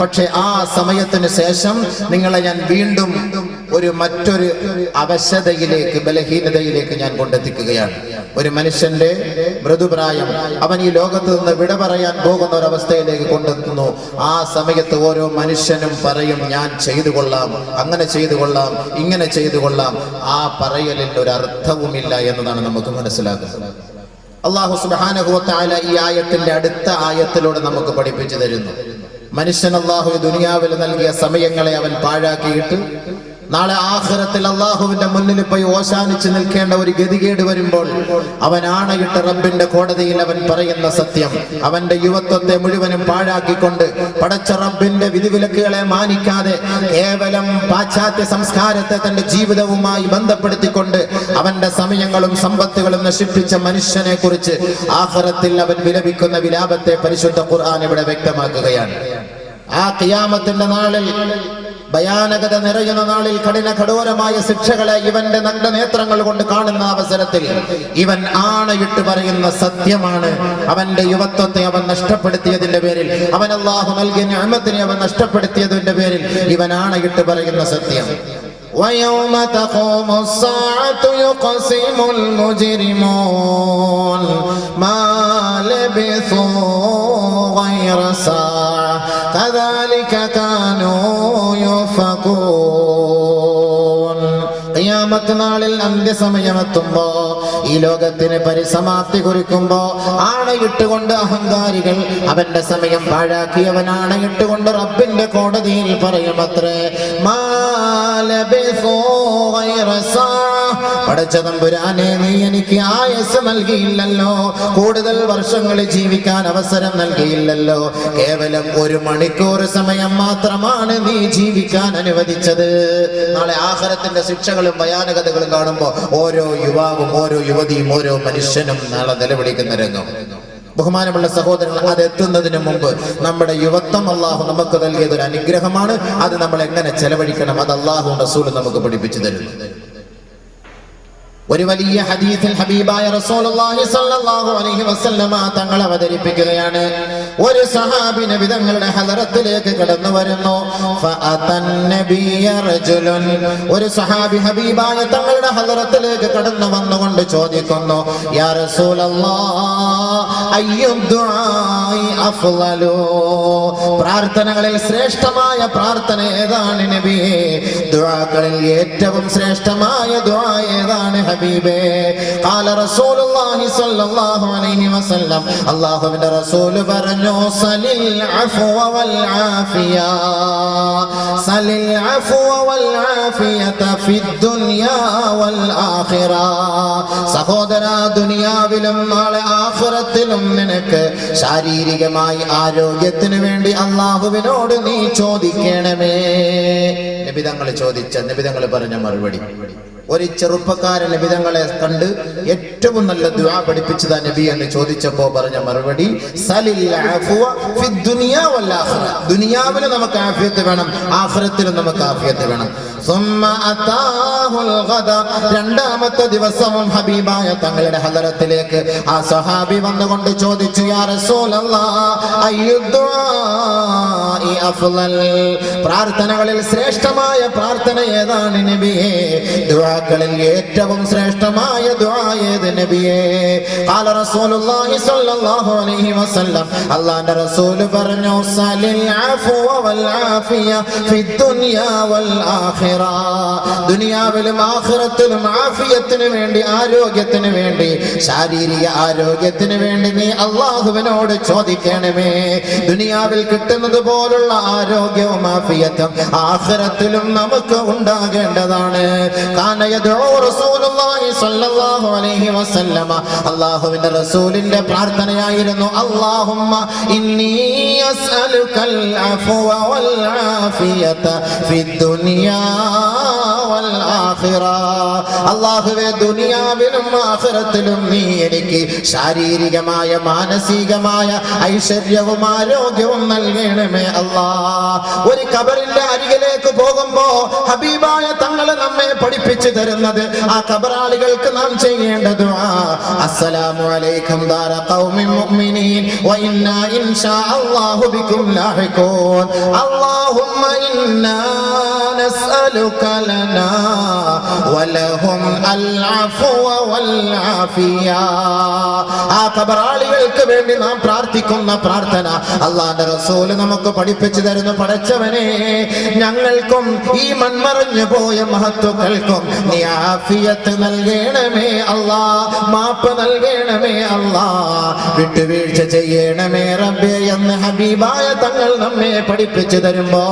പക്ഷെ ആ സമയത്തിന് ശേഷം നിങ്ങളെ ഞാൻ വീണ്ടും മറ്റൊരു അവശതയിലേക്ക്, ബലഹീനതയിലേക്ക് ഞാൻ കൊണ്ടെത്തിക്കുകയാണ്. ഒരു മനുഷ്യന്റെ മൃദുപ്രായം അവൻ ഈ ലോകത്ത് നിന്ന് വിട പറയാൻ പോകുന്ന ഒരവസ്ഥയിലേക്ക് കൊണ്ടെത്തുന്നു. ആ സമയത്ത് ഓരോ മനുഷ്യനും പറയും, ഞാൻ ചെയ്തു കൊള്ളാം, അങ്ങനെ ചെയ്തു കൊള്ളാം, ഇങ്ങനെ ചെയ്തു കൊള്ളാം. ആ പറയലിൽ ഒരു അർത്ഥവുമില്ല എന്നതാണ് നമുക്ക് മനസ്സിലാക്കുന്നത്. അല്ലാഹു സുബ്ഹാനഹു വ തആല ഈ ആയത്തിന്റെ അടുത്ത ആയത്തിലൂടെ നമുക്ക് പഠിപ്പിച്ചു തരുന്നു. മനുഷ്യൻ അല്ലാഹു ദുനിയാവിൽ നൽകിയ സമയങ്ങളെ അവൻ പാഴാക്കിയിട്ട് നാളെ ആഖിറത്തിൽ അല്ലാഹുവിന്റെ മുന്നിൽ പോയി ഓശാനിച്ച് നിൽക്കേണ്ട ഒരു ഗതികേട് വരുമ്പോൾ അവൻ ആണയിട്ട് റബ്ബിന്റെ കോടതിയിൽ അവൻ പറയുന്ന സത്യം, അവന്റെ യുവത്വത്തെ മുഴുവനും പാഴാക്കിക്കൊണ്ട് പടച്ച റബ്ബിന്റെ വിധിവിലക്കുകളെ മാനിക്കാതെ കേവലം പാശ്ചാത്യ സംസ്കാരത്തെ തന്റെ ജീവിതവുമായി ബന്ധപ്പെടുത്തിക്കൊണ്ട് അവന്റെ സമയങ്ങളും സമ്പത്തുകളും നശിപ്പിച്ച മനുഷ്യനെ കുറിച്ച് ആഖിറത്തിൽ അവൻ വിലപിക്കുന്ന വിലാപത്തെ പരിശുദ്ധ ഖുർആൻ ഇവിടെ വ്യക്തമാക്കുകയാണ്. ആ ഖിയാമത്തിന്റെ നാളിൽ, ഭയാനകത നിറയുന്ന നാളിൽ, കഠോരമായ ശിക്ഷകളെ ഇവന്റെ നഗ്ന നേത്രങ്ങൾ കൊണ്ട് കാണുന്ന അവസരത്തിൽ ഇവൻ ആണയിട്ട് പറയുന്ന സത്യമാണ്, അവന്റെ യുവത്വത്തെ അവൻ നഷ്ടപ്പെടുത്തിയതിന്റെ പേരിൽ, അവൻ അല്ലാഹു നൽകിയ നിഅമത്തിനെ അവൻ നഷ്ടപ്പെടുത്തിയതിന്റെ പേരിൽ ഇവൻ ആണയിട്ട് പറയുന്ന സത്യം. وَيَوْمَ تَقُومُ السَّاعَةُ يُقْسِمُ الْمُجْرِمُونَ مَا لَبِثُوا غَيْرَ سَاعَةٍ كَذَلِكَ كَانُوا يُؤْفَكُونَ. ഖിയാമത്ത് നാളിൽ അന്ത്യസമയമെത്തുമ്പോ, ഈ ലോകത്തിന് പരിസമാപ്തി കുറിക്കുമ്പോ, ആണയിട്ടുകൊണ്ട് അഹങ്കാരികൾ അവന്റെ സമയം പാഴാക്കിയവൻ ആണയിട്ടുകൊണ്ട് റബ്ബിന്റെ കോടതിയിൽ പറയുമത്രേ, പടച്ചതമ്പുരാനെ, നീ എനിക്ക് ആയുസ് നൽകിയില്ലല്ലോ, കൂടുതൽ വർഷങ്ങൾ ജീവിക്കാൻ അവസരം നൽകിയില്ലല്ലോ, കേവലം 1 മണിക്കൂർ സമയം മാത്രമാണ് നീ ജീവിക്കാൻ അനുവദിച്ചത്. നാളെ ആഖിറത്തിന്റെ ശിക്ഷകളും ഭയാനകതകളും കാണുമ്പോൾ ഓരോ യുവാവും, ഓരോ യുവതിയും, ഓരോ മനുഷ്യനും നാളെ നിലവിളിക്കുന്ന രംഗം. ബഹുമാനമുള്ള സഹോദരങ്ങൾ, അതെത്തുന്നതിന് മുമ്പ് നമ്മുടെ യുവത്വം അല്ലാഹു നമുക്ക് നൽകിയതൊരു അനുഗ്രഹമാണ്. അത് നമ്മൾ എങ്ങനെ ചെലവഴിക്കണം, അത് അല്ലാഹു റസൂൽ നമുക്ക് പഠിപ്പിച്ചു തരുന്നു. ഒരു വലിയ ഹദീസിൽ ഹബീബായ റസൂലുള്ളാഹി സ്വല്ലല്ലാഹു അലൈഹി വസല്ലമ തങ്ങൾ അവതരിപ്പിക്കുകയാണ്. ഒരു സഹാബി നബി തങ്ങളുടെ ഹദറത്തിലേക്ക് കടന്നു വരുന്നു. ഫഅതൻ നബിയ റജുലുൻ, ഒരു സഹാബി ഹബീബായ തങ്ങളുടെ ഹദറത്തിലേക്ക് കടന്നു വന്നുകൊണ്ട് ചോദിക്കുന്നു, യാ റസൂലല്ലാഹ്, അയ്യു ദുആഇ അഫ്ളലു, പ്രാർത്ഥനകളിൽ ശ്രേഷ്ഠമായ പ്രാർത്ഥന ഏതാണ് നബിയേ? ദുആകളിൽ ഏറ്റവും ശ്രേഷ്ഠമായ ദുആ ഏതാണ് ഹബീബേ? ഖാല റസൂലുള്ളാഹി സ്വല്ലല്ലാഹു അലൈഹി വസല്ലം, അല്ലാഹുവിന്റെ റസൂൽ പറഞ്ഞു, സലിൽ അഫ്വ വൽ ആഫിയ, സലിൽ അഫ്വ വൽ ആഫിയത ഫിദ് ദുനിയാ വൽ ആഖിറ. സഹോദരാ, ദുനിയാവിലും നാളെ ആഖിറത്തിലും നിനക്ക് ശാരീരികമായി ആരോഗ്യത്തിന് വേണ്ടി അല്ലാഹുവിനോട് നീ ചോദിക്കണമേ. നബി തങ്ങൾ ചോദിച്ച, നബി തങ്ങൾ പറഞ്ഞ മറുപടി, ഒരു ചെറുപ്പക്കാരൻ നബി തങ്ങളെ കണ്ട് ഏറ്റവും നല്ല ദുആ പഠിപ്പിച്ചതാ നബി എന്ന് ചോദിച്ചപ്പോ പറഞ്ഞ മറുപടി, സലിൽ അഫ്വ ഫിദ് ദുനിയാ വൽ ആഖിറ, ദുനിയാവിൽ നമുക്ക് ആഫിയത്ത് വേണം, ആഖിറത്തിലും നമുക്ക് ആഫിയത്ത് വേണം. സുമ്മ അതാഹുൽ ഗദ, രണ്ടാമത്തെ ദിവസവും ഹബീബായ തങ്ങളുടെ ഹദറത്തിലേക്ക് ആ സഹാബി വന്നുകൊണ്ട് ചോദിച്ചു, യാ റസൂലല്ലാഹ്, അയ്യു ദുആഇ അഫ്ളൽ, പ്രാർത്ഥനകളിൽ ശ്രേഷ്ഠമായ പ്രാർത്ഥന ഏതാണ് നബിയേ? ദുആകളിൽ ഏറ്റവും ശ്രേഷ്ഠമായ ദുആ ഏത് നബിയേ? ഖാല റസൂലുള്ളാഹി സ്വല്ലല്ലാഹു അലൈഹി വസല്ലം, അല്ലാഹുവിന്റെ റസൂൽ പറഞ്ഞു, സലിൽ അഫ്വ വൽ ആഫിയ ഫിദ് ദുനിയാ വൽ ആഖിറ, ദുനിയാവിലും ആഖിറത്തിലും ആഫിയത്തിന് വേണ്ടി, ആരോഗ്യത്തിന് വേണ്ടി, ശാരീരിക ആരോഗ്യത്തിന് വേണ്ടി നീ അല്ലാഹുവിനോട് ചോദിക്കണമേ. ദുനിയാവിൽ കിട്ടുന്നത് പോലുള്ള ആരോഗ്യവും ആഫിയത്തും ആഖിറത്തിലും നമുക്ക് ഉണ്ടാകേണ്ടതാണ്. കാന യദഉ റസൂലുള്ളാഹി സ്വല്ലല്ലാഹു അലൈഹി വസല്ലമ, അല്ലാഹുവിന്റെ റസൂലിന്റെ പ്രാർത്ഥനയായിരുന്നു, അല്ലാഹുമ്മ ഇന്നി അസ്അലുകൽ അഫ്വ വൽ ആഫിയത ഫിദ് ദുനിയാ വൽ ആഖിറ. അല്ലാഹുവേ, ദുനിയാവിലും ആഖിറത്തിലും നീ എനിക്ക് ശാരീരികമായ മാനസികമായ ഐശ്വര്യവും ആരോഗ്യവും നൽകണമേ അല്ലാഹ്. ഒരു ഖബറിന്റെ അരികിലേക്ക് പോകുമ്പോ ഹബീബായ തങ്ങൾ നമ്മെ പഠിപ്പിച്ചു തരുന്നത്, ആ ഖബറാളികൾക്ക് നാം ചെയ്യേണ്ട ദുആ, അസ്സലാമു അലൈക്കും ദാര ഖൗമിൻ മുഅ്മിനീൻ വ ഇന്നാ ഇൻഷാ അല്ലാഹു ബികും ലാഹിഖൂൻ. അല്ലാഹുമ്മ ഇന്നാ നസ്അലുക ലനാ വലഹും അൽ അഫ്വ വൽ ആഫിയ. ആ ഖബറാളികൾക്ക് വേണ്ടി നാം പ്രാർത്ഥിക്കുന്ന പ്രാർത്ഥന അല്ലാഹുവിന്റെ റസൂൽ നമുക്ക് പഠിപ്പിച്ചു തരുന്നു. പടച്ചവനെ, ഞങ്ങൾക്കും ഈ മൺമറഞ്ഞു പോയ മഹത്തുക്കൾക്കും നീ ആഫിയത്ത് നൽകണമേ അല്ലാഹ്, മാപ്പ് നൽകണമേ അല്ലാഹ്, വിട്ടുവീഴ്ച ചെയ്യണമേ റബ്ബേ എന്ന് ഹബീബായ തങ്ങൾ നമ്മെ പഠിപ്പിച്ചു തരുമ്പോ,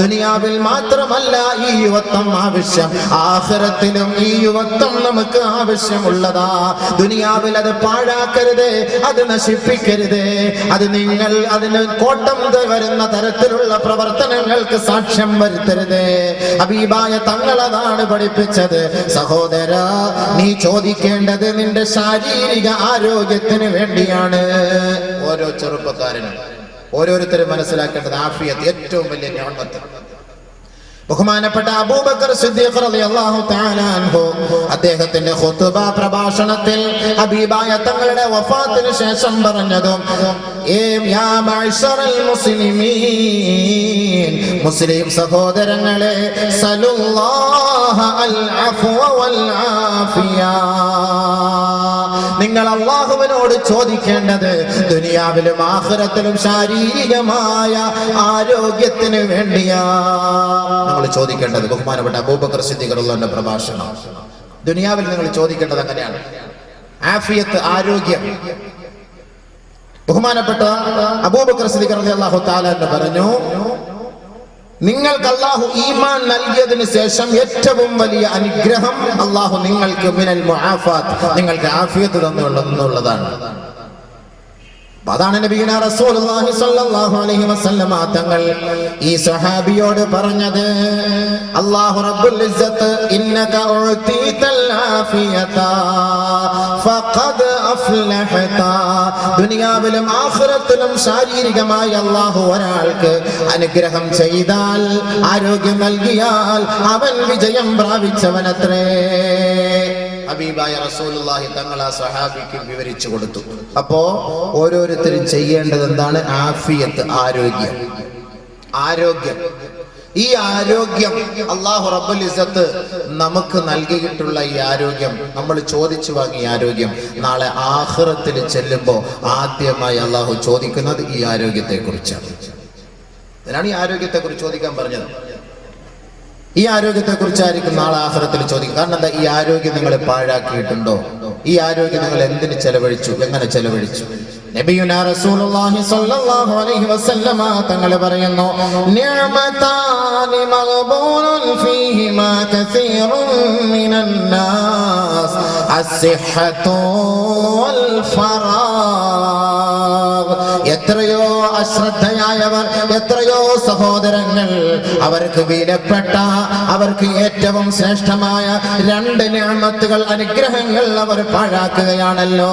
ദുനിയാവിൽ മാത്രമല്ല ഈ യുവത്വം ആവശ്യം, ആഖിറത്തിലും ഈ യുവത്വം നമുക്ക് ആവശ്യമുള്ളതാ. ദുനിയാവിൽ അത് പാഴാക്കരുതേ, അത് നശിപ്പിക്കരുതേ, അത് നിങ്ങൾ അതിന് കോട്ടം വരുന്ന തരത്തിലുള്ള പ്രവർത്തനങ്ങൾക്ക് സാക്ഷ്യം വരുത്തരുതേ. ഹബീബായ തങ്ങൾ അതാണ് പഠിപ്പിച്ചത്. സഹോദര, നീ ചോദിക്കേണ്ടത് നിന്റെ ശാരീരിക ആരോഗ്യത്തിന് വേണ്ടിയാണ്. ഓരോ ചെറുപ്പക്കാരനും ഓരോരുത്തരും മനസ്സിലാക്കേണ്ടത് ആഫിയത്ത് ഏറ്റവും വലിയ നിഅമത്ത്. ബഹുമാനപ്പെട്ട അബൂബക്കർ സിദ്ദീഖ് റളിയല്ലാഹു തആല അൻഹു അദ്ദേഹത്തിന്റെ ഖുതുബ പ്രഭാഷണത്തിൽ ഹബീബായ തങ്ങളുടെ വഫാത്തിന് ശേഷം പറഞ്ഞതും, യാ മഅ്ശറൽ മുസ്ലിമീൻ, മുസ്ലിം സഹോദരങ്ങളെ, സലുല്ലാഹ അൽ അഫ്വ വൽ ആഫിയ, നിങ്ങൾ അല്ലാഹുവിനോട് ചോദിക്കേണ്ടത് ദുനിയാവിലും ആഖിറത്തിലും ശാരീരികമായ ആരോഗ്യത്തിന് വേണ്ടിയാ നമ്മൾ ചോദിക്കേണ്ടത്. ബഹുമാനപ്പെട്ട അബൂബക്കർ സിദ്ദീഖ് റളിയല്ലാഹുവിന്റെ പ്രഭാഷണം. ദുനിയാവിൽ നിങ്ങൾ ചോദിക്കേണ്ടത് അങ്ങനെയാണ്, ആഫിയത്ത്, ആരോഗ്യം. ബഹുമാനപ്പെട്ട അബൂബക്കർ സിദ്ദീഖ് റളിയല്ലാഹു തആല പറഞ്ഞു, നിങ്ങൾക്ക് അല്ലാഹു ഈമാൻ നൽകിയതിനു ശേഷം ഏറ്റവും വലിയ അനുഗ്രഹം അല്ലാഹു നിങ്ങൾക്ക് മിനൽ മുആഫാത്ത്, നിങ്ങൾക്ക് ആഫിയത്ത് തന്നുള്ളതാണ്. അതാണ് നബിയുനാ റസൂലുള്ളാഹി സ്വല്ലല്ലാഹു അലൈഹി വസല്ലമ തങ്ങൾ ഈ സ്വഹാബിയോട് പറഞ്ഞത്, അല്ലാഹു റബ്ബുൽ ഇസ്സത്ത് ഇന്നക ഉതീതൽ ആഫിയത ഫഖദ് അഫ്ലഹത. ദുനിയാവിലും ആഖിറത്തിലും ശാരീരികമായി അല്ലാഹു ഒരാൾക്ക് അനുഗ്രഹം ചെയ്താൽ, ആരോഗ്യം നൽകിയാൽ അവൻ വിജയം പ്രാപിച്ചവനത്രേ. ഹബീബായ റസൂലുള്ളാഹി തങ്ങൾ ആ സ്വഹാബിക്ക് വിവരിച്ചു കൊടുത്തു. അപ്പോ ഓരോരുത്തരും ചെയ്യേണ്ടത് എന്താണ്? ആഫിയത്ത്, ആരോഗ്യം. ആരോഗ്യം, ഈ ആരോഗ്യം അല്ലാഹു റബ്ബുൽ ഇസ്സത്ത് നമുക്ക് നൽകിയിട്ടുള്ള ഈ ആരോഗ്യം, നമ്മൾ ചോദിച്ചു വാങ്ങിയ ആരോഗ്യം, നാളെ ആഖിറത്തിൽ ചെല്ലുമ്പോൾ ആദ്യമായി അല്ലാഹു ചോദിക്കുന്നത് ഈ ആരോഗ്യത്തെ കുറിച്ചാണ്. അതിനാണ് ഈ ആരോഗ്യത്തെ കുറിച്ച് ചോദിക്കാൻ പറഞ്ഞത്. ഈ ആരോഗ്യത്തെ കുറിച്ചായിരിക്കും നാളെ ആഖിറത്തിൽ ചോദിക്കും. കാരണം എന്താ? ഈ ആരോഗ്യം നിങ്ങൾ പാഴാക്കിയിട്ടുണ്ടോ? ഈ ആരോഗ്യം നിങ്ങൾ എന്തിന് ചെലവഴിച്ചു, എങ്ങനെ ചെലവഴിച്ചു? നബിയുനാ റസൂലുള്ളാഹി സ്വല്ലല്ലാഹു അലൈഹി വസല്ലമ തങ്ങൾ പറയുന്നു, നിഅമതാനി മഗ്ബൂനുൻ ഫീഹിമാ കസീറുൻ മിനൻ നാസ് അസ്സിഹ്ഹതു വൽ ഫറാഗ്. എത്രയോ അശ്രദ്ധയായവർ, എത്രയോ സഹോദരങ്ങൾ, അവർക്ക് വിലപ്പെട്ട, അവർക്ക് ഏറ്റവും ശ്രേഷ്ഠമായ രണ്ട് നിഅമത്തുകൾ, അനുഗ്രഹങ്ങൾ അവർ പാഴാക്കുകയാണല്ലോ.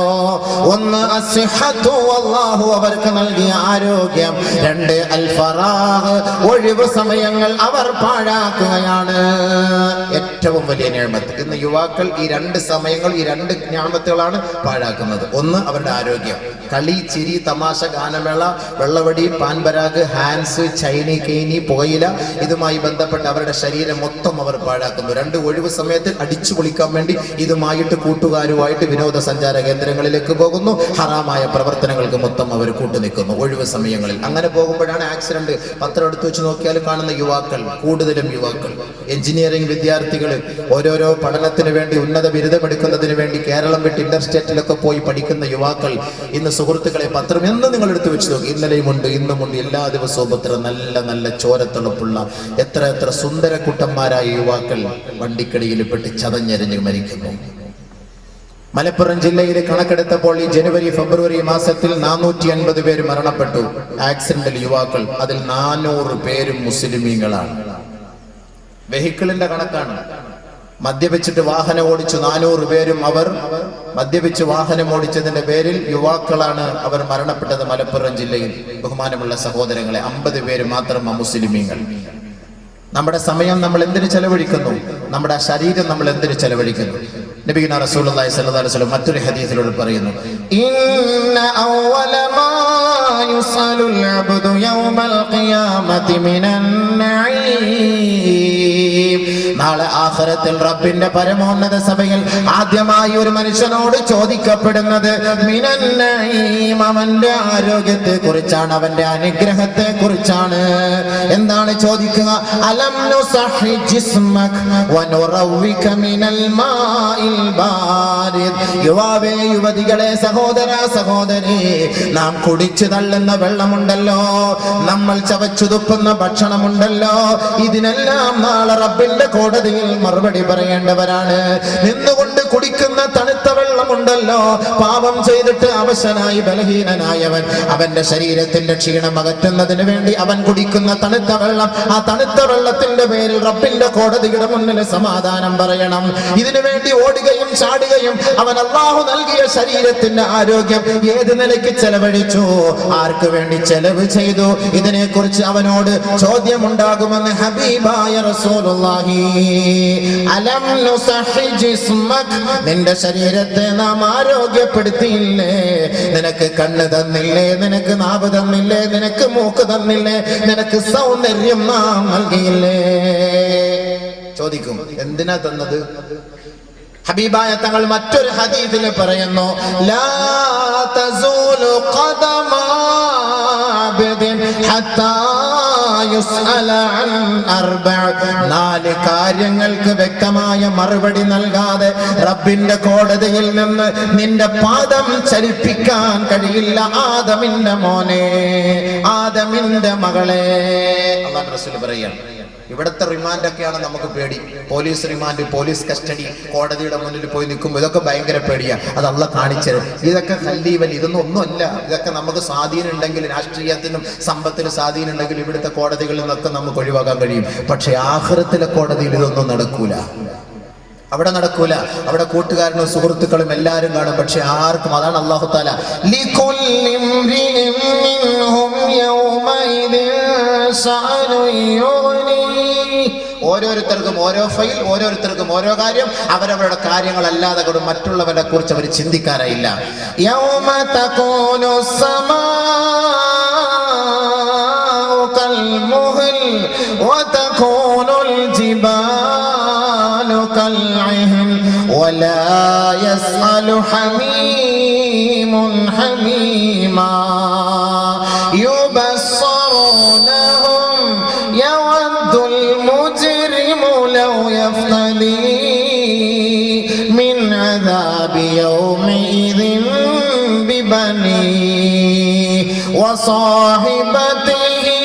ഒന്ന് അസ്സിഹ്ഹത്തു, അല്ലാഹു അവർക്ക് നൽകിയ ആരോഗ്യം. രണ്ട് അൽ ഫറാഗ്, ഒഴിവ് സമയങ്ങൾ അവർ പാഴാക്കുകയാണ്. ഏറ്റവും വലിയ നിഅമത്ത്. ഇന്ന് യുവാക്കൾ ഈ രണ്ട് സമയങ്ങൾ, ഈ രണ്ട് നിഅമത്തുകളാണ് പാഴാക്കുന്നത്. ഒന്ന് അവരുടെ ആരോഗ്യം. കളി, ചിരി, തമാശ, ഗാനമേള, വെള്ളവടി, പാൻപരാഗ്, ഹാൻസ്, ചൈനി, കെയ്നി, പുകയില, ഇതുമായി ബന്ധപ്പെട്ട് അവരുടെ ശരീരം മൊത്തം അവർ പാഴാക്കുന്നു. രണ്ട്, ഒഴിവ് സമയത്ത് അടിച്ചു പൊളിക്കാൻ വേണ്ടി ഇതുമായിട്ട് കൂട്ടുകാരുമായിട്ട് വിനോദസഞ്ചാര കേന്ദ്രങ്ങളിലേക്ക് പോകുന്നു. ഹറാമായ പ്രവർത്തനങ്ങൾക്ക് മൊത്തം അവർ കൂട്ടുനിൽക്കുന്നു ഒഴിവ് സമയങ്ങളിൽ. അങ്ങനെ പോകുമ്പോഴാണ് ആക്സിഡന്റ്. പത്രം എടുത്തു വെച്ച് നോക്കിയാൽ കാണുന്ന യുവാക്കൾ, കൂടുതലും യുവാക്കൾ, എഞ്ചിനീയറിംഗ് വിദ്യാർത്ഥികൾ, ഓരോരോ പഠനത്തിന് വേണ്ടി, ഉന്നത ബിരുദമെടുക്കുന്നതിന് വേണ്ടി കേരളം വിട്ട് ഇന്റർസ്റ്റേറ്റിലൊക്കെ പോയി പഠിക്കുന്ന യുവാക്കൾ. ഇന്ന് സുഹൃത്തുക്കളെ, പത്രം എന്ന് നിങ്ങൾ എടുത്തു വെച്ച് നോക്കി, ഇന്നലെയുമുണ്ട്, ഇന്നുമുണ്ട്, എല്ലാ ദിവസവും എത്ര നല്ല നല്ല ചോരത്തിളപ്പുള്ള എത്ര എത്ര സുന്ദരക്കുട്ടന്മാരായ യുവാക്കൾ വണ്ടിക്കടിയിൽ പെട്ട് ചതഞ്ഞെരിഞ്ഞ് മരിക്കുന്നു. മലപ്പുറം ജില്ലയിൽ കണക്കെടുത്തപ്പോൾ ഈ ജനുവരി ഫെബ്രുവരി മാസത്തിൽ 450 പേര് മരണപ്പെട്ടു ആക്സിഡന്റിൽ, യുവാക്കൾ. അതിൽ 400 പേരും മുസ്ലിമീങ്ങളാണ്. വെഹിക്കിളിന്റെ കണക്കാണ്. മദ്യപിച്ചിട്ട് വാഹനം ഓടിച്ചു 400 പേരും അവർ മദ്യപിച്ച് വാഹനം ഓടിച്ചതിന്റെ പേരിൽ യുവാക്കളാണ് അവർ മരണപ്പെട്ടത് മലപ്പുറം ജില്ലയിൽ. ബഹുമാനമുള്ള സഹോദരങ്ങളെ, 50 പേര് മാത്രം അമുസ്ലിമീങ്ങൾ. നമ്മുടെ സമയം നമ്മൾ എന്തിനു ചെലവഴിക്കുന്നു? നമ്മുടെ ശരീരം നമ്മൾ എന്തിനു ചെലവഴിക്കുന്നു? നബിയുനാ റസൂലുള്ളാഹി സ്വല്ലല്ലാഹു അലൈഹി വസല്ലം മറ്റൊരു ഹദീസിലൂടെ പറയുന്നു, ഇന്ന അവ്വല മാ യുസ്അലുൽ അബ്ദു യൗമൽ ഖിയാമത്തി മിനൻ നഈം. നാളെ ആഖിറത്തിൽ റബ്ബിന്റെ പരമോന്നത സഭയിൽ ആദ്യമായി ഒരു മനുഷ്യനോട് ചോദിക്കപ്പെടുന്നത് മിനൻ നഈം, അവന്റെ ആരോഗ്യത്തെ കുറിച്ചാണ്, അവന്റെ അനുഗ്രഹത്തെ കുറിച്ചാണ്. എന്താണ് ചോദിക്കുക? അലം നുസഹി ജിസ്മക വനുറവിക മിനൽ മാഇൽ ബാരിദ്. യുവാവേ, യുവതികളെ, സഹോദര സഹോദരി, നാം കുടിച്ചു തള്ളുന്ന വെള്ളമുണ്ടല്ലോ, നമ്മൾ ചവച്ചു തുപ്പുന്ന ഭക്ഷണമുണ്ടല്ലോ, ഇതിനെല്ലാം നാളെ റബ്ബിന്റെ കോടതിയിൽ മറുപടി പറയേണ്ടവരാണ്. നിന്നുകൊണ്ട് കുടിക്കുന്ന തണുത്ത വെള്ളമുണ്ടല്ലോ, പാപം ചെയ്തിട്ട് അവശനായി ബലഹീനനായവൻ അവന്റെ ശരീരത്തിന്റെ ക്ഷീണം അകറ്റുന്നതിന് വേണ്ടി അവൻ കുടിക്കുന്ന തണുത്ത വെള്ളം, ആ തണുത്ത വെള്ളത്തിന്റെ പേരിൽ റബ്ബിന്റെ കോടതിയുടെ മുന്നിൽ സമാധാനം പറയണം. ഇതിനു വേണ്ടി ഓടുകയും ചാടുകയും അവൻ അല്ലാഹു നൽകിയ ശരീരത്തിന്റെ ആരോഗ്യം ഏത് നിലയ്ക്ക് ചെലവഴിച്ചു, ആർക്ക് വേണ്ടി ചെലവ് ചെയ്തു, ഇതിനെക്കുറിച്ച് അവനോട് ചോദ്യമുണ്ടാകുമെന്ന് ഹബീബായ റസൂലുള്ളാഹി. അലം നുസഹി ജിസ്മക, നിന്റെ ശരീരത്തെ നാം ആരോഗ്യപ്പെടുത്തിയില്ലേ? നിനക്ക് കണ്ണ് തന്നില്ലേ? നിനക്ക് നാവ് തന്നില്ലേ? നിനക്ക് മൂക്ക് തന്നില്ലേ? നിനക്ക് സൗന്ദര്യം നാം നൽകിയില്ലേ? ചോദിക്കും, എന്തിനാ തന്നത്? ഹബീബായ തങ്ങൾ മറ്റൊരു ഹദീസിൽ പറയുന്നു, ലാ തസൂലു ഖദമ അബ്ദിൻ ഹത്താ യുസ്അല അൻ അർബഅ. 4 കാര്യങ്ങൾക്ക് വ്യക്തമായ മറുപടി നൽകാതെ റബ്ബിന്റെ കോടതിയിൽ നിന്ന് നിന്റെ പാദം ചലിപ്പിക്കാൻ കഴിയില്ല. ആദമിന്റെ മോനെ, ആദമിന്റെ മകളെ. അല്ലാഹു റസൂൽ പറയുകയാണ്, ഇവിടുത്തെ റിമാൻഡൊക്കെയാണ് നമുക്ക് പേടി. പോലീസ് റിമാൻഡ്, പോലീസ് കസ്റ്റഡി, കോടതിയുടെ മുന്നിൽ പോയി നിൽക്കുമ്പോൾ ഇതൊക്കെ ഭയങ്കര പേടിയാണ്. അത് അള്ളാഹ് കാണിച്ചത്. ഇതൊക്കെ ഖല്ലീവലി, ഇതൊന്നും ഒന്നുമല്ല. ഇതൊക്കെ നമുക്ക് സ്വാധീനം ഉണ്ടെങ്കിൽ, രാഷ്ട്രീയത്തിനും സമ്പത്തിനും സ്വാധീനം ഉണ്ടെങ്കിൽ ഇവിടുത്തെ കോടതികളിൽ നിന്നൊക്കെ നമുക്ക് ഒഴിവാക്കാൻ കഴിയും. പക്ഷെ ആഖിറത്തിലെ കോടതിയിൽ ഇതൊന്നും നടക്കൂല. അവിടെ നടക്കൂല. അവിടെ കൂട്ടുകാരനും സുഹൃത്തുക്കളും എല്ലാവരും കാണും, പക്ഷെ ആർക്കും. അതാണ് അല്ലാഹു തആല ഓരോരുത്തർക്കും ഓരോ ഫയൽ, ഓരോരുത്തർക്കും ഓരോ കാര്യം, അവരവരുടെ കാര്യങ്ങളല്ലാതെ കൊണ്ട് മറ്റുള്ളവരെ കുറിച്ച് അവർ ചിന്തിക്കാറില്ല. യൗമ തകൂനു സമാഉ കൽമുഹൽ വതകൂനുൽ ജിബാലു കൽഇഹൻ വലാ യസ്അലു ഹമീമുൻ ഹമീമാ യുബസ്സറൂനഹും യവദ്ദുൽ മുജ്രിമു ലൗ യഫ്തദി മിൻ അദാബി യൗമിഇദിൻ ബിബനി വസാഹിബതിഹി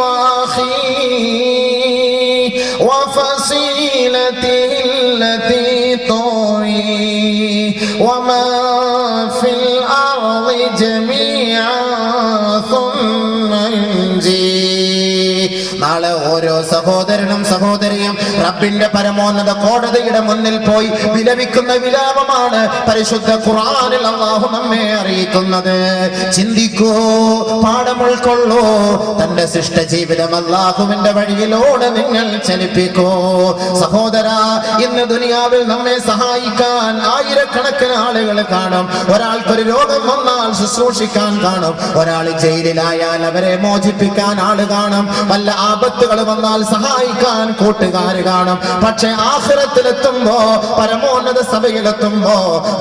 വഅഖീഹി വഫസീലതിഹി അല്ലതി തുഈ വമൻ ഫിൽ അർളി ജമീഅൻ ثم ينجي. നാളെ ഓരോ സഹോദരനും സഹോദരിയും റബ്ബിന്റെ പരമോന്നത കോടതിയുടെ മുന്നിൽ പോയി വിലപിക്കുന്ന വിലാപമാണ് പരിശുദ്ധ ഖുർആനിൽ അല്ലാഹു നമ്മെ അറിയിക്കുന്നത്. ചിന്തിക്കൂ, പാഠം ഉൾക്കൊള്ളൂ. തന്റെ ശിഷ്ട ജീവിതം അല്ലാഹുവിന്റെ വഴിയിലൂടെ നിങ്ങൾ ചലിപ്പിക്കൂ. സഹോദരാ, ഇന്ന് ദുനിയാവിൽ നമ്മെ സഹായിക്കാൻ ആയിരക്കണക്കിന് ആളുകൾ കാണും. ഒരാൾക്കൊരു രോഗം വന്നാൽ ശുശ്രൂഷിക്കാൻ കാണും. ഒരാൾ ജയിലിലായാൽ അവരെ മോചിപ്പിക്കാൻ ആള് കാണും. വല്ല ആപത്തുകൾ വന്നാൽ സഹായിക്കാൻ കൂട്ടുകാർ കാണും. പക്ഷെ ആഖിറത്തിലെത്തുമ്പോ, പരമോന്നത സഭയിലെത്തുമ്പോ,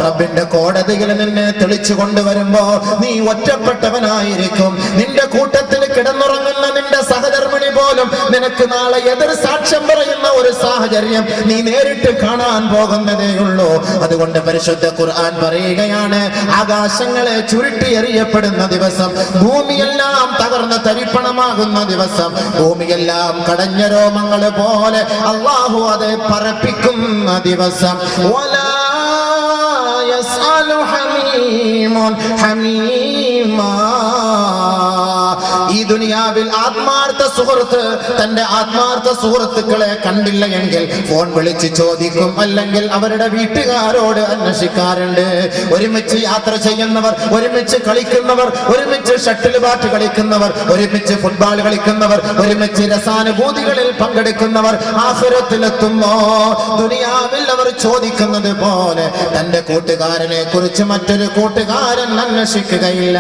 റബ്ബിന്റെ കോടതിയിൽ നിന്നെ തെളിച്ചു കൊണ്ടുവരുമ്പോ നീ ഒറ്റപ്പെട്ടവനായിരിക്കും. നിന്റെ കൂട്ടത്തിൽ കിടന്നുറങ്ങുന്ന നിന്റെ സഹധർമ്മിണി പോലും നിനക്ക് നാളെ എതിർ സാക്ഷ്യം പറയുന്ന ഒരു സാഹചര്യം നീ നേരിട്ട് കാണാൻ പോകുന്നതേ ഉള്ളൂ. അതുകൊണ്ട് പരിശുദ്ധ ഖുർആൻ പറയുകയാണ്, ആകാശങ്ങളെ ചുരുട്ടിയെറിയപ്പെടുന്ന ദിവസം, ഭൂമിയെല്ലാം തകർന്ന് തരിപ്പണമാകുന്ന ദിവസം, ഭൂമിയെല്ലാം കടഞ്ഞ രോമങ്ങൾ പോലെ അല്ലാഹു അത് പറപ്പിക്കുന്ന ദിവസം. വലാ യസ്അലു ഹമീമുൻ ഹമീമാ ഈ ദുനിയാവിൽ ആത്മാർത്ഥ സുഹൃത്ത് തന്റെ ആത്മാർത്ഥ സുഹൃത്തുക്കളെ കണ്ടില്ല എങ്കിൽ ഫോൺ വിളിച്ച് ചോദിക്കും, അല്ലെങ്കിൽ അവരുടെ വീട്ടുകാരോട് അന്വേഷിക്കാറുണ്ട്. ഒരുമിച്ച് യാത്ര ചെയ്യുന്നവർ, ഒരുമിച്ച് കളിക്കുന്നവർ, ഒരുമിച്ച് ഷട്ടിൽ ബാറ്റ് കളിക്കുന്നവർ, ഒരുമിച്ച് ഫുട്ബോൾ കളിക്കുന്നവർ, ഒരുമിച്ച് രസാനുഭൂതികളിൽ പങ്കെടുക്കുന്നവർ ആഖിറത്തിലെത്തുമ്പോ ദുനിയാവിൽ അവർ ചോദിക്കുന്നത് പോലെ തന്റെ കൂട്ടുകാരനെ കുറിച്ച് മറ്റൊരു കൂട്ടുകാരൻ അന്വേഷിക്കുകയില്ല.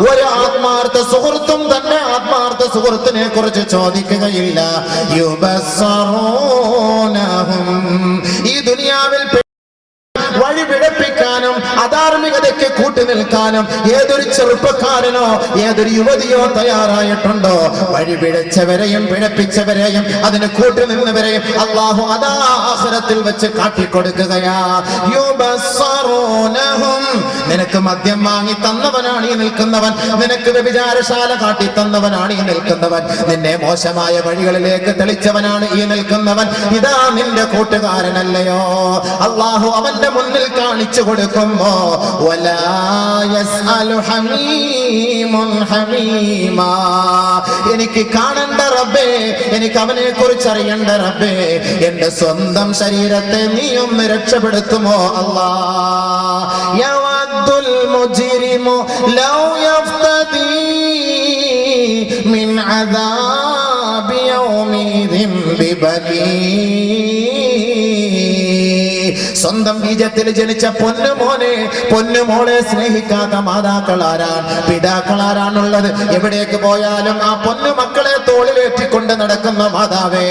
ഒരു ആത്മാർത്ഥ സുഹൃത്തും തന്റെ ആത്മാർത്ഥ സുഹൃത്തിനെ കുറിച്ച് ചോദിക്കുകയില്ല. ഈ ദുനിയാവിൽ വഴി പിഴപ്പിക്കാനും അധാർമികതയ്ക്ക് കൂട്ടുനിൽക്കാനും ഏതൊരു ചെറുപ്പക്കാരനോ ഏതൊരു യുവതിയോ തയ്യാറായിട്ടുണ്ടോ, വഴി പിഴച്ചവരെയും പിഴപ്പിച്ചവരെയും അതിന് കൂട്ടുനിന്നവരെയും അല്ലാഹു അതാ ആഖിറത്തിൽ വെച്ച് കാട്ടിക്കൊടുക്കുകയാ. നിനക്ക് മദ്യം വാങ്ങി തന്നവനാണ് ഈ നിൽക്കുന്നവൻ, നിനക്ക് വ്യഭിചാരശാല കാട്ടി തന്നവനാണ് ഈ നിൽക്കുന്നവൻ, നിന്നെ മോശമായ വഴികളിലേക്ക് തെളിച്ചവനാണ് ഈ നിൽക്കുന്നവൻ. ഇതാ നിന്റെ കൂട്ടുകാരനല്ലയോ? അല്ലാഹു അവന്റെ മുന്നിൽ കാണിച്ചു കൊടുക്കുമ്പോ എനിക്ക് കാണണ്ട റബ്ബേ, എനിക്ക് അവനെ കുറിച്ച് അറിയണ്ട റബ്ബേ, എന്റെ സ്വന്തം ശരീരത്തെ നീ ഒന്ന് രക്ഷപ്പെടുത്തുമോ അല്ലാ. യവദ്ദുൽ മുജ്രിമു ലൗ യഫ്തദി മിൻ അദാബി യൗമിദിൻ ബിബനീ. സ്വന്തം ബീജത്തിൽ ജനിച്ച പൊന്നുമോനെ പൊന്നുമോളെ സ്നേഹിക്കാത്ത മാതാക്കളാരാണ്, പിതാക്കളാരാണുള്ളത്? എവിടേക്ക് പോയാലും ആ പൊന്നു മക്കളെ തോളിലേറ്റിക്കൊണ്ട് നടക്കുന്ന മാതാവേ,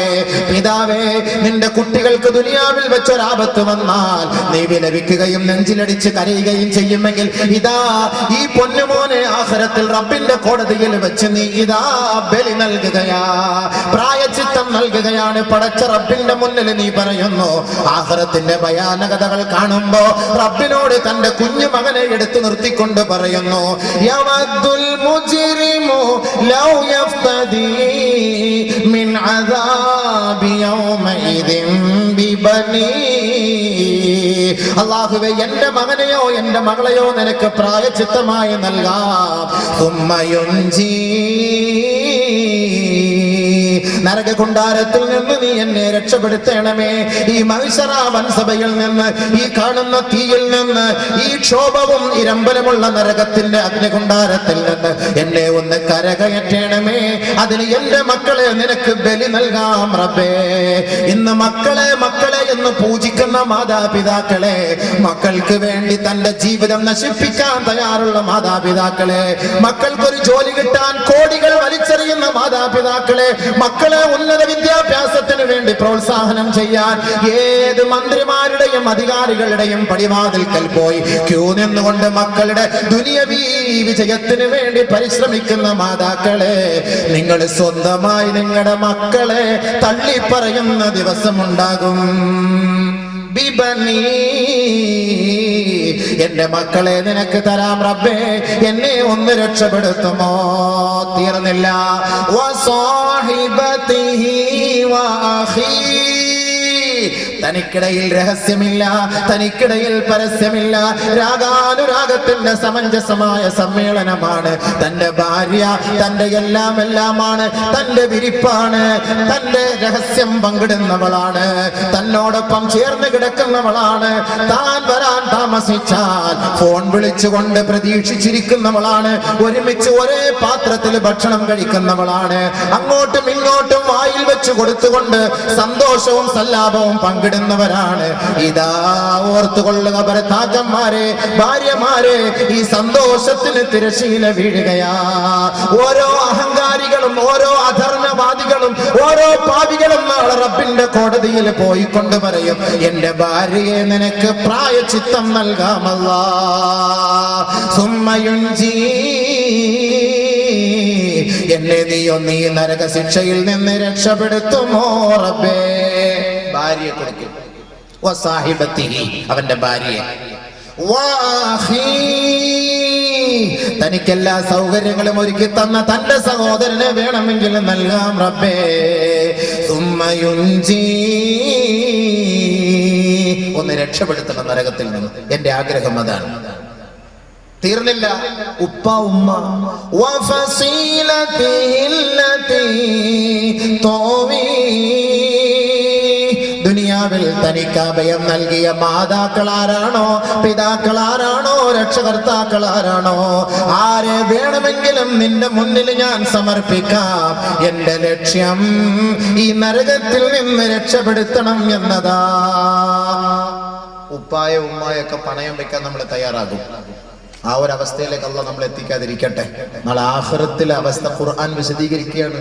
പിതാവേ, നിന്റെ കുട്ടികൾക്ക് ദുനിയാവിൽ വെച്ചൊരാപത്ത് വന്നാൽ നീ വിലപിക്കുകയും നെഞ്ചിലടിച്ച് കരയുകയും ചെയ്യുമെങ്കിൽ ഇതാ ഈ പൊന്നുമോനെ ആഖിറത്തിൽ റബ്ബിന്റെ കോടതിയിൽ വെച്ച് നീ ഇതാ ബലി നൽകുകയാ, പ്രായച്ചിത്തം നൽകുകയാണ്. പടച്ച റബ്ബിന്റെ മുന്നിൽ നീ പറയുന്നു. ആഖിറത്തിന്റെ ഭയാനകതകൾ കാണുമ്പോ റബ്ബിനോട് തന്റെ കുഞ്ഞു മകനെ എടുത്തു നിർത്തിക്കൊണ്ട് പറയുന്നു, യവദ്ദുൽ മുജ്രിമു ലൗ യഫ്തദി മിൻ അദാബി യൗമഇദിൻ ബിബനീ. അല്ലാഹുവേ, എന്റെ മകനെയോ എന്റെ മകളെയോ നിനക്ക് പ്രായച്ചിത്തമായി നൽകാം. സുമ്മയുൻജീ, നരകകുണ്ടാരത്തിൽ നിന്ന് നീ എന്നെ രക്ഷപ്പെടുത്തണമേ. ഈ മഹ്ശറ വൻസഭയിൽ നിന്ന്, ഈ കാണുന്ന തീയിൽ നിന്ന്, ഈ ക്ഷോഭവും ഇരമ്പലമുള്ള നരകത്തിന്റെ അഗ്നികുണ്ടാരത്തിൽ നിന്ന് എന്നെ ഒന്ന് കരകയറ്റണമേ. അതിന് എന്റെ മക്കളെ നിനക്ക് ബലി നൽകാം റബ്ബേ. ഇന്ന് മക്കളെ മക്കളെ എന്ന് പൂജിക്കുന്ന മാതാപിതാക്കളെ, മക്കൾക്ക് വേണ്ടി തന്റെ ജീവിതം നശിപ്പിക്കാൻ തയ്യാറുള്ള മാതാപിതാക്കളെ, മക്കൾക്കൊരു ജോലി കിട്ടാൻ കോടികൾ വലിച്ചെറിയുന്ന മാതാപിതാക്കളെ, മക്കളെ ഉന്നത വിദ്യാഭ്യാസത്തിന് വേണ്ടി പ്രോത്സാഹനം ചെയ്യാൻ ഏത് മന്ത്രിമാരുടെയും അധികാരികളുടെയും പടിവാതിൽക്കൽ പോയി ക്യൂ നിന്നുകൊണ്ട് മക്കളുടെ ദുനിയവീ വിജയത്തിന് വേണ്ടി പരിശ്രമിക്കുന്ന മാതാക്കളെ, നിങ്ങൾ സ്വന്തമായി നിങ്ങളുടെ മക്കളെ തള്ളിപ്പറയുന്ന ദിവസമുണ്ടാകും. ബിബനീ, എന്റെ മക്കളെ നിനക്ക് തരാം റബ്ബേ, എന്നെ ഒന്ന് രക്ഷപ്പെടുത്തുമോ? തീർന്നില്ല. വസാഹിബതിഹി വഅഖീ, തനിക്കിടയിൽ രഹസ്യമില്ല, തനിക്കിടയിൽ പരസ്യമില്ല. രാഗാനുരാഗത്തിന്റെ സമഞ്ജസമായ സമ്മേളനമാണ്. തന്റെ ഭാര്യ തന്റെ എല്ലാമാണ്, തന്റെ വിരിപ്പാണ്, തന്റെ രഹസ്യം പങ്കിടുന്നവളാണ്, തന്നോടൊപ്പം ചേർന്ന് കിടക്കുന്നവളാണ്. താൻ വരാൻ താമസിച്ചാൽ ഫോൺ വിളിച്ചുകൊണ്ട് പ്രതീക്ഷിച്ചിരിക്കുന്നവളാണ്. ഒരുമിച്ച് ഒരേ പാത്രത്തിൽ ഭക്ഷണം കഴിക്കുന്നവളാണ്. അങ്ങോട്ടും ഇങ്ങോട്ടും വായിൽ വെച്ച് കൊടുത്തുകൊണ്ട് സന്തോഷവും സല്ലാപവും പങ്കിടുന്നവരാണ്. ഇതാ ഓർത്തുകൊള്ളുക ഭർത്താക്കന്മാരെ, ഭാര്യമാരെ, ഈ സന്തോഷത്തിന് തിരശീല വീഴുകയാ. ഓരോ അഹങ്കാരികളും, ഓരോ അധർമ്മവാദികളും, ഓരോ പാപികളും നാളെ റബ്ബിന്റെ കോടതിയിൽ പോയിക്കൊണ്ട് പറയും, എന്റെ ഭാര്യയെ നിനക്ക് പ്രായച്ചിത്തം നൽകാമല്ലാ. സുമ്മയുൻജീ, എന്നെ നീ നരക ശിക്ഷയിൽ നിന്ന് രക്ഷപ്പെടുത്തുമോ റബ്ബേ? ഭാര്യയെ കൊടുക്കും. വസാഹിബത്തിഹി, അവന്റെ ഭാര്യയെ. വഅഖീ, തനിക്കെല്ലാ സൗകര്യങ്ങളും ഒരുക്കി തന്ന തന്റെ സഹോദരനെ വേണമെങ്കിൽ നൽകാം റബ്ബേ. സുമ്മയുൻജീ ഒന്ന് രക്ഷപ്പെടുത്തണം നരകത്തിൽ നിന്ന്. എന്റെ ആഗ്രഹം അതാണ്. തീർന്നില്ല. ഉപ്പ ഉമ്മ ദുനിയാവിൽ തനിക്ക് അഭയം നൽകിയ മാതാക്കൾ ആരാണോ, പിതാക്കൾ ആരാണോ, രക്ഷകർത്താക്കൾ ആരാണോ, ആരെ വേണമെങ്കിലും നിന്റെ മുന്നിൽ ഞാൻ സമർപ്പിക്കാം. എന്റെ ലക്ഷ്യം ഈ നരകത്തിൽ നിന്ന് രക്ഷപ്പെടുത്തണം എന്നതാ. ഉപ്പായ ഉമ്മായൊക്കെ പണയം വെക്കാൻ നമ്മൾ തയ്യാറാകും. ആ ഒരു അവസ്ഥയിലേക്ക് അല്ലാഹ് നമ്മൾ എത്തിക്കാതിരിക്കട്ടെ. നാളെ ആഖിറത്തിലെ അവസ്ഥ ഖുർആൻ വിശദീകരിക്കുകയാണ്.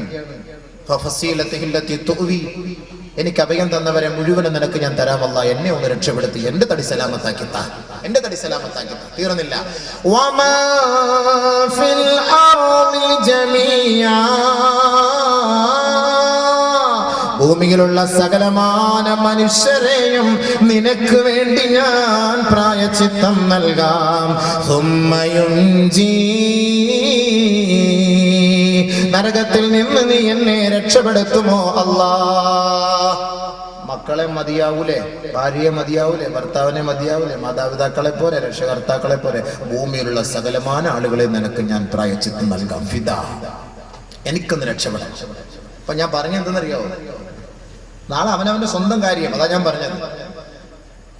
എനിക്ക് അഭയം തന്നവരെ മുഴുവനും നിനക്ക് ഞാൻ തരാമല്ല, എന്നെ ഒന്ന് രക്ഷപ്പെടുത്തി എന്റെ തടി സലാമത്താക്കി താ, എന്റെ തടി സലാമത്താക്കി താ. തീർന്നില്ല. ഭൂമിയിലുള്ള സകലമാന മനുഷ്യരെയും നിനക്ക് വേണ്ടി ഞാൻ പ്രായശ്ചിത്തം നൽകാം. നരകത്തിൽ നിന്ന് നീ എന്നെ രക്ഷപ്പെടുത്തുമോ അല്ലാ? മക്കളെ മതിയാവൂലേ, ഭാര്യയെ മതിയാവൂലേ, ഭർത്താവിനെ മതിയാവൂലേ, മാതാപിതാക്കളെ പോലെ, രക്ഷകർത്താക്കളെ പോലെ ഭൂമിയിലുള്ള സകലമാന ആളുകളെ നിനക്ക് ഞാൻ പ്രായശ്ചിത്തം നൽകാം. ഫിദാ, എനിക്കൊന്ന് രക്ഷപ്പെടാം. അപ്പൊ ഞാൻ പറഞ്ഞെന്തെന്നറിയാവോ? നാളെ അവനവന്റെ സ്വന്തം കാര്യം. അതാ ഞാൻ പറഞ്ഞത്.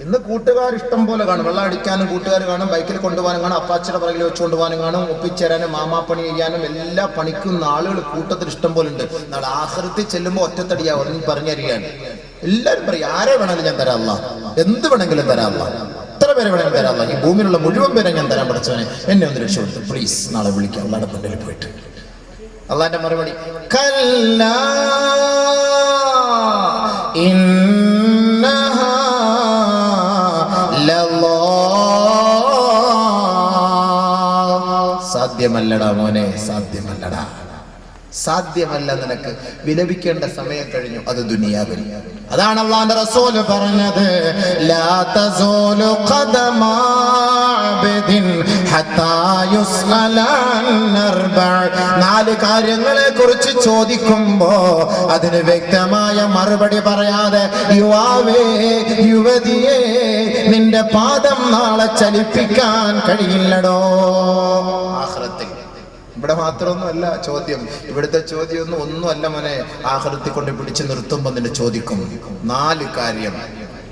ഇന്ന് കൂട്ടുകാർ ഇഷ്ടം പോലെ കാണും. വെള്ളം അടിക്കാനും കൂട്ടുകാർ കാണും, ബൈക്കിൽ കൊണ്ടുപോകാനും കാണും, അപ്പാച്ചിയുടെ പുറകിൽ വെച്ചുകൊണ്ട് പോകാനും കാണും, ഒപ്പിച്ചേരാനും മാമാപ്പണി ചെയ്യാനും എല്ലാ പണിക്കുന്ന ആളുകൾ കൂട്ടത്തിൽ ഇഷ്ടം പോലെ ഉണ്ട്. നാളെ ആഖിറത്തിൽ ചെല്ലുമ്പോൾ ഒറ്റത്തടിയാവും. നീ പറഞ്ഞറിയാണ്. എല്ലാവരും പറയും ആരെ വേണമെങ്കിലും ഞാൻ തരാം അല്ലാ, എന്ത് വേണമെങ്കിലും തരാം അല്ലാ, എത്ര പേരെ വേണമെങ്കിലും തരാം അല്ലാ, ഈ ഭൂമിയിലുള്ള മുഴുവൻ പേരെ ഞാൻ തരാൻ പഠിച്ചവനെ, എന്നെ ഒന്ന് രക്ഷപ്പെടുത്തും പ്ലീസ്. നാളെ വിളിക്കാം അള്ളാന്റെ മുന്നിൽ പോയിട്ട്. അള്ളാന്റെ മറുപടി കല്ലാ ഇന്നഹാ ലല്ലാ. സാധ്യമല്ലടാ മോനെ, സാധ്യമല്ലടാ, സാധ്യമല്ല. നിനക്ക് വിലപിക്കേണ്ട സമയം കഴിഞ്ഞു. അത് ദുനിയാവിൽ. അതാണ് അല്ലാഹുവിന്റെ റസൂൽ പറഞ്ഞത്, ലാ തസൂലു ഖദമാ അബ്ദിൻ ഹത്താ യുസ്അല അൻ അർബഅ. നാല് കാര്യങ്ങളെ കുറിച്ച് ചോദിക്കുമ്പോ അതിന് വ്യക്തമായ മറുപടി പറയാതെ യുവാവേ, യുവതിയെ, നിന്റെ പാദം നാളെ ചലിപ്പിക്കാൻ കഴിയില്ലടോ. ആഖിറത്തിൽ ഇവിടെ മാത്രമൊന്നുമല്ല ചോദ്യം. ഇവിടുത്തെ ചോദ്യം ഒന്നുമല്ല മോനെ. ആഖിറത്തിൽ കൊണ്ട് പിടിച്ചു നിർത്തുമ്പോൾ നിന്നെ ചോദിക്കും നാല് കാര്യം,